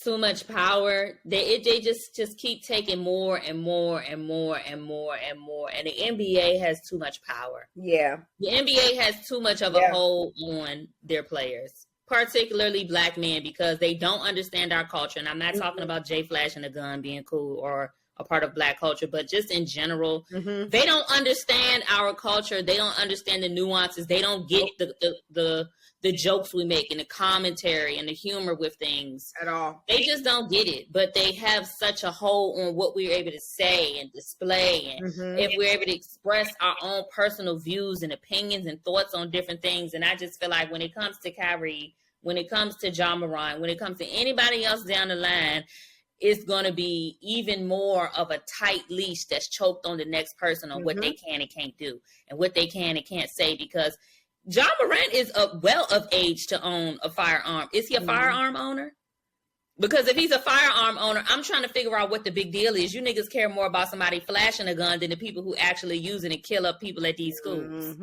S1: too much power, they just keep taking more and more and more and more and more. And the NBA has too much power.
S2: Yeah.
S1: The NBA has too much of a hold on their players, particularly black men, because they don't understand our culture. And I'm not talking about Jay flashing a gun being cool or a part of black culture, but just in general, they don't understand our culture. They don't understand the nuances. They don't get the jokes we make and the commentary and the humor with things
S2: at all.
S1: They just don't get it, but they have such a hold on what we're able to say and display. And if we're able to express our own personal views and opinions and thoughts on different things. And I just feel like when it comes to Kyrie, when it comes to Ja Morant, when it comes to anybody else down the line, it's going to be even more of a tight leash that's choked on the next person on what they can and can't do and what they can and can't say, because Ja Morant is well of age to own a firearm. Is he a firearm owner? Because if he's a firearm owner, I'm trying to figure out what the big deal is. You niggas care more about somebody flashing a gun than the people who actually use it and kill up people at these schools.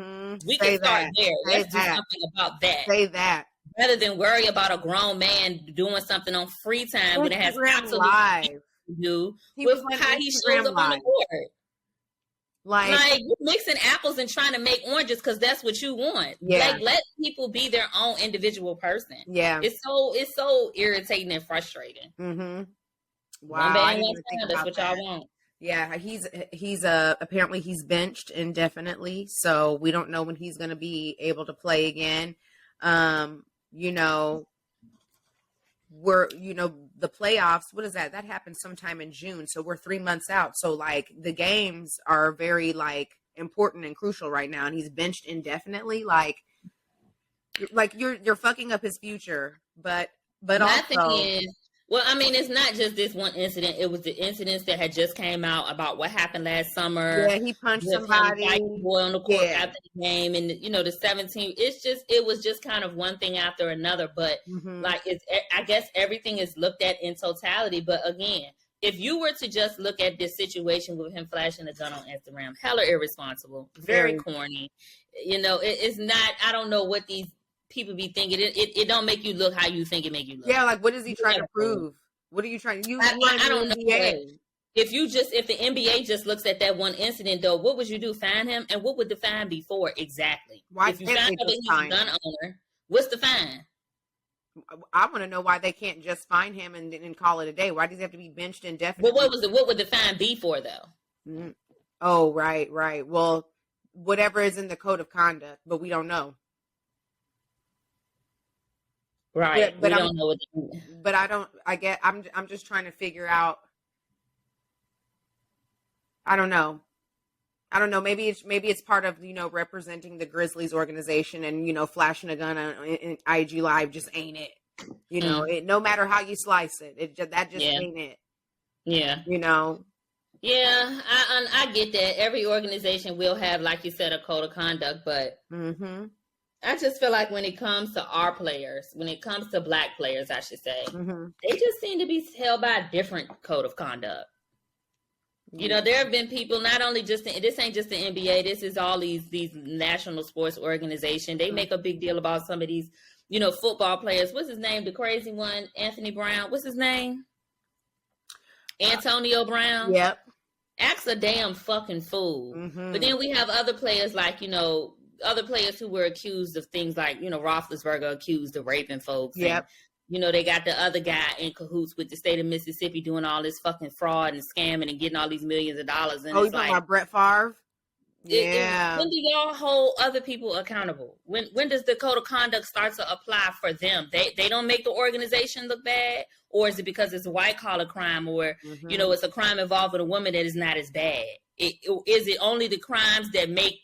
S1: We can start there. Let's do something about that.
S2: Say that.
S1: Rather than worry about a grown man doing something on free time when it has absolutely nothing to do with how he shows up on the court. Like you're mixing apples and trying to make oranges because that's what you want.
S2: Yeah.
S1: Like, let people be their own individual person.
S2: Yeah.
S1: It's so irritating and frustrating.
S2: Wow.
S1: That's what y'all want.
S2: Yeah, he's apparently he's benched indefinitely, so we don't know when he's going to be able to play again. You know, the playoffs, what is that? That happened sometime in June. So we're 3 months out. So like the games are very like important and crucial right now. And he's benched indefinitely. Like you're fucking up his future. But
S1: my thing is, well, I mean, it's not just this one incident. It was the incidents that had just came out about what happened last summer.
S2: Yeah, he punched somebody.
S1: Boy on the court after the game, and the 17. It was just kind of one thing after another. But like, I guess everything is looked at in totality. But again, if you were to just look at this situation with him flashing a gun on Instagram, hella irresponsible, very corny. It's not. I don't know what these people be thinking. It don't make you look how you think it make you look.
S2: Yeah, like what is he trying to prove? What are you trying to?
S1: I don't know. If the NBA just looks at that one incident, though, what would you do? Fine him? And what would the fine be for exactly?
S2: Why
S1: if you find out that he's a gun owner, what's the fine?
S2: I want to know why they can't just fine him and call it a day. Why does he have to be benched indefinitely?
S1: Well, what would the fine be for, though?
S2: Oh, right. Well, whatever is in the code of conduct, but we don't know.
S1: Right,
S2: but
S1: we don't know what.
S2: But I'm just trying to figure out. I don't know. Maybe it's part of representing the Grizzlies organization and flashing a gun on IG Live just ain't it. It, no matter how you slice it, that just ain't it.
S1: Yeah. Yeah, I get that. Every organization will have, like you said, a code of conduct, but. I just feel like when it comes to our players, when it comes to black players, I should say, they just seem to be held by a different code of conduct. There have been people, not only this ain't just the NBA, this is all these national sports organizations. They make a big deal about some of these, football players. What's his name? The crazy one, Anthony Brown. What's his name? Antonio Brown.
S2: Yep.
S1: Acts a damn fucking fool. But then we have other players like, other players who were accused of things like, Roethlisberger accused of raping folks.
S2: Yep.
S1: And, they got the other guy in cahoots with the state of Mississippi doing all this fucking fraud and scamming and getting all these millions of dollars. And
S2: you talking about Brett Favre? Yeah.
S1: When do y'all hold other people accountable? When does the code of conduct start to apply for them? They don't make the organization look bad? Or is it because it's a white collar crime or, it's a crime involving a woman that is not as bad? Is it only the crimes that make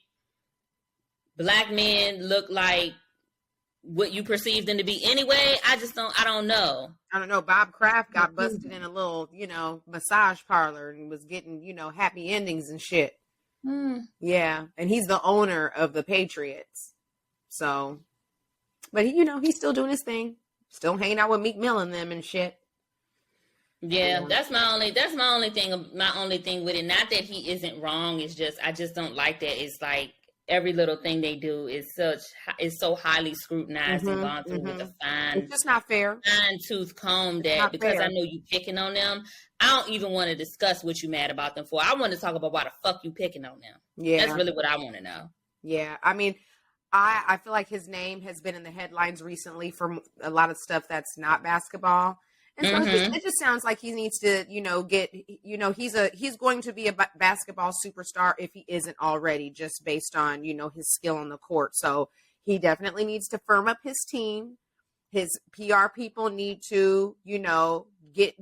S1: black men look like what you perceive them to be anyway? I don't know.
S2: I don't know. Bob Kraft got busted in a little, massage parlor and was getting, happy endings and shit. Yeah. And he's the owner of the Patriots. So, but he's still doing his thing. Still hanging out with Meek Mill and them and shit.
S1: Yeah, that's my only thing. My only thing with it, not that he isn't wrong. It's just I just don't like that. It's like every little thing they do is so highly scrutinized and gone through with a fine.
S2: It's just not fair.
S1: Fine tooth comb that because fair. I know you picking on them. I don't even want to discuss what you mad about them for. I want to talk about why the fuck you picking on them. Yeah, that's really what I want to know.
S2: Yeah, I mean, I feel like his name has been in the headlines recently for a lot of stuff that's not basketball. And so it just sounds like he needs to, he's going to be a basketball superstar if he isn't already, just based on, his skill on the court. So he definitely needs to firm up his team. His PR people need to, get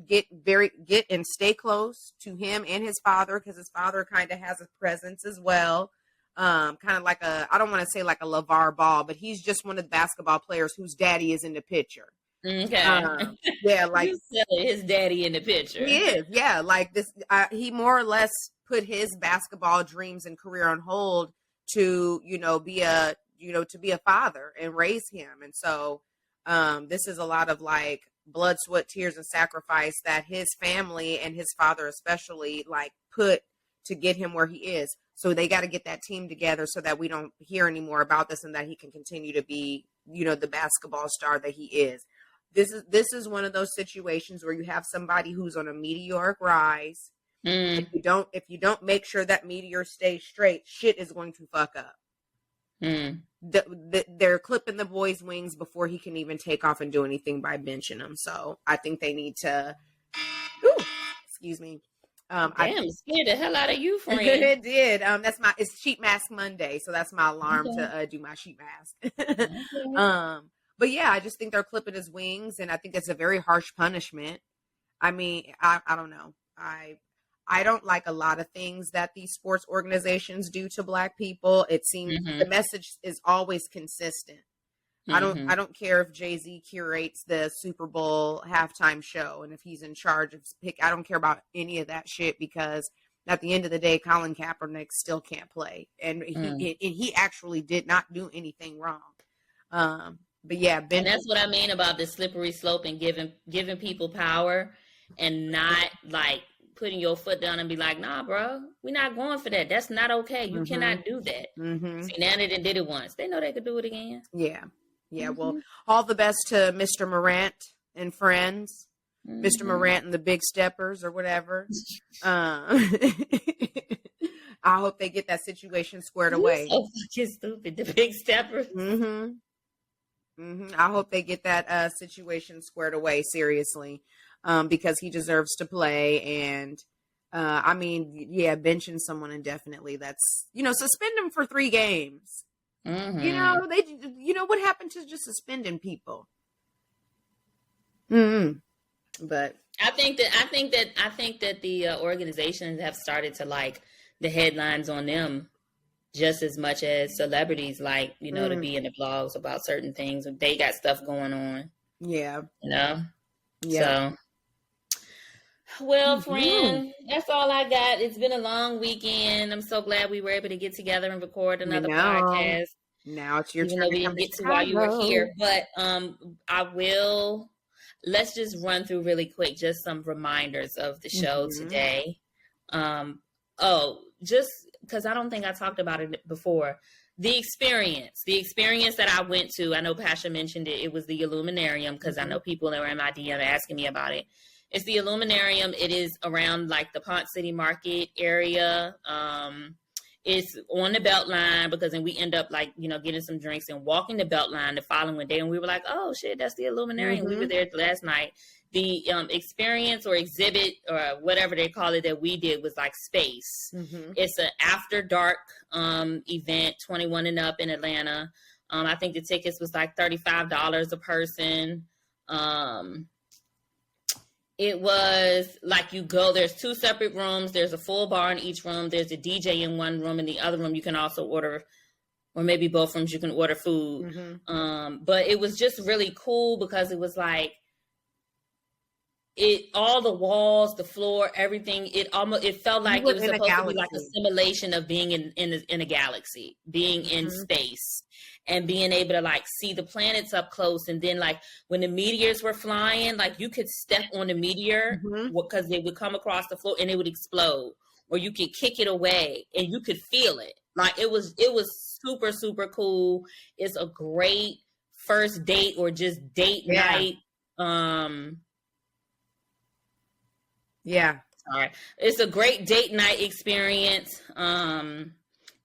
S2: and stay close to him and his father, because his father kind of has a presence as well. Kind of like I don't want to say like a LeVar Ball, but he's just one of the basketball players whose daddy is in the picture.
S1: Okay.
S2: Yeah, like
S1: his daddy in the picture.
S2: He is, yeah. Like this, he more or less put his basketball dreams and career on hold to, be a father and raise him. And so, this is a lot of like blood, sweat, tears, and sacrifice that his family and his father especially like put to get him where he is. So they got to get that team together so that we don't hear any more about this and that he can continue to be, the basketball star that he is. This is one of those situations where you have somebody who's on a meteoric rise. If you don't make sure that meteor stays straight, shit is going to fuck up. They're clipping the boy's wings before he can even take off and do anything by benching him. So I think they need to. Excuse me.
S1: Damn, scared the hell out of you, friend.
S2: It did. It's Sheet Mask Monday, so that's my alarm to do my sheet mask. But yeah, I just think they're clipping his wings, and I think it's a very harsh punishment. I mean, I don't know. I don't like a lot of things that these sports organizations do to Black people. It seems the message is always consistent. I don't care if Jay-Z curates the Super Bowl halftime show and if he's in charge of I don't care about any of that shit, because at the end of the day, Colin Kaepernick still can't play, and he actually did not do anything wrong. But yeah,
S1: and that's what I mean about the slippery slope and giving people power and not like putting your foot down and be like, nah, bro, we're not going for that. That's not okay. You cannot do that. See, now they did it once. They know they could do it again.
S2: Yeah. Yeah. Well, all the best to Mr. Morant and friends, Mr. Morant and the Big Steppers or whatever. I hope they get that situation squared away.
S1: So fucking stupid. The Big Steppers.
S2: I hope they get that situation squared away, seriously, because he deserves to play. And I mean, yeah, benching someone indefinitely, that's, suspend him for 3 games. What happened to just suspending people? But
S1: I think that the organizations have started to like the headlines on them just as much as celebrities like, to be in the blogs about certain things. They got stuff going on.
S2: Yeah.
S1: Yeah.
S2: So,
S1: well, friend, that's all I got. It's been a long weekend. I'm so glad we were able to get together and record another podcast.
S2: Now it's your turn.
S1: We didn't get to while you were here, but let's just run through really quick, just some reminders of the show today. Just because I don't think I talked about it before. The experience that I went to, I know Pascha mentioned it. It was the Illuminarium, because I know people that were in my DM asking me about it. It's the Illuminarium. It is around like the Ponce City Market area. It's on the Beltline, because then we end up like, getting some drinks and walking the Beltline the following day. And we were like, oh shit, that's the Illuminarium. We were there last night. The experience or exhibit or whatever they call it that we did was like space. It's an after dark event, 21 and up in Atlanta. I think the tickets was like $35 a person. It was like you go, there's 2 separate rooms. There's a full bar in each room. There's a DJ in one room. In the other room, you can also order, or maybe both rooms, you can order food. Mm-hmm. But it was just really cool because it was like, all the walls, the floor, everything, it felt like it was supposed to be like a simulation of being in a galaxy, being in space, and being able to like see the planets up close. And then like when the meteors were flying, like you could step on the meteor because they would come across the floor and it would explode, or you could kick it away and you could feel it. Like it was super, super cool. It's a great first date or just date night.
S2: Yeah.
S1: All right. It's a great date night experience.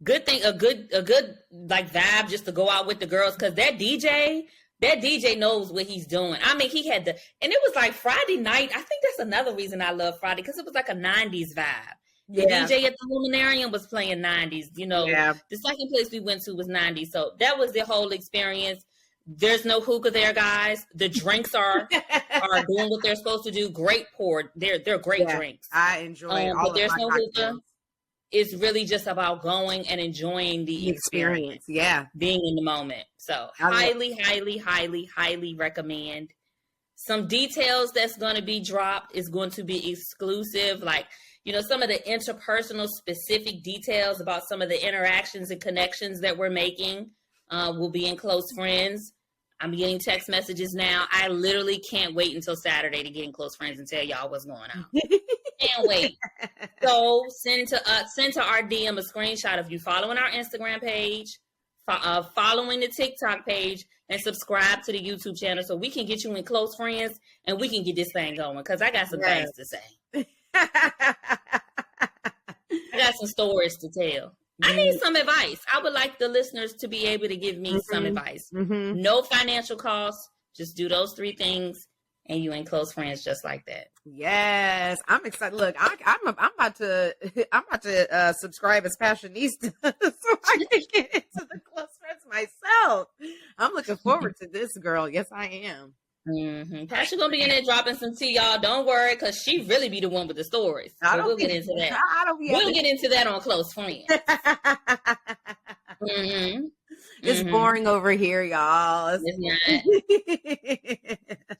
S1: Good thing, a good like vibe just to go out with the girls, because that DJ knows what he's doing. I mean, he had and it was like Friday night. I think that's another reason I love Friday, because it was like a 90s vibe. The DJ at the Illuminarium was playing 90s. You know, the second place we went to was 90s. So that was the whole experience. There's no hookah there, guys. The drinks are doing what they're supposed to do. Great pour. They're great drinks.
S2: I enjoy all
S1: but there's no hookah. It's really just about going and enjoying the experience.
S2: Yeah.
S1: Being in the moment. So highly, highly, highly, highly recommend. Some details that's going to be dropped is going to be exclusive. Like, you know, some of the interpersonal specific details about some of the interactions and connections that we're making will be in Close Friends. I'm getting text messages now. I literally can't wait until Saturday to get in Close Friends and tell y'all what's going on. Can't wait. So send to our DM a screenshot of you following our Instagram page, following the TikTok page, and subscribe to the YouTube channel so we can get you in Close Friends and we can get this thing going, because I got some things to say. I got some stories to tell. I need some advice. I would like the listeners to be able to give me some advice. No financial costs. Just do those 3 things, and you in Close Friends just like that.
S2: Yes, I'm excited. Look, I'm about to subscribe as Passionista so I can get into the Close Friends myself. I'm looking forward to this, girl. Yes, I am.
S1: Pascha gonna be in there dropping some tea, y'all. Don't worry, because she really be the one with the stories. So we'll get into that. We'll get into that on Close Friends.
S2: It's boring over here, y'all.
S1: It's not.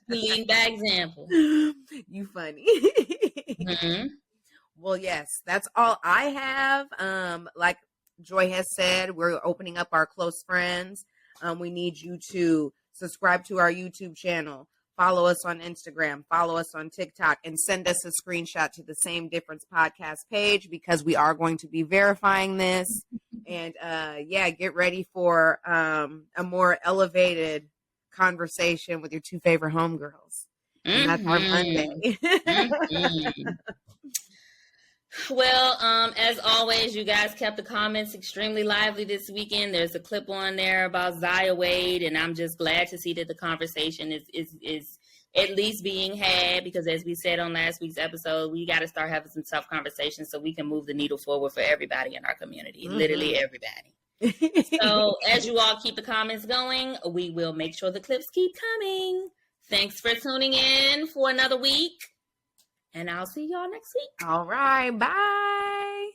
S1: Lead by example.
S2: You funny. Well, yes, that's all I have. Like Joy has said, we're opening up our Close Friends. We need you to subscribe to our YouTube channel, follow us on Instagram, follow us on TikTok, and send us a screenshot to the Same Difference podcast page, because we are going to be verifying this. And get ready for a more elevated conversation with your 2 favorite homegirls. And that's our Monday.
S1: Well, as always, you guys kept the comments extremely lively this weekend. There's a clip on there about Zaya Wade, and I'm just glad to see that the conversation is at least being had, because as we said on last week's episode, we got to start having some tough conversations so we can move the needle forward for everybody in our community, literally everybody. So as you all keep the comments going, we will make sure the clips keep coming. Thanks for tuning in for another week. And I'll see y'all next week.
S2: All right. Bye.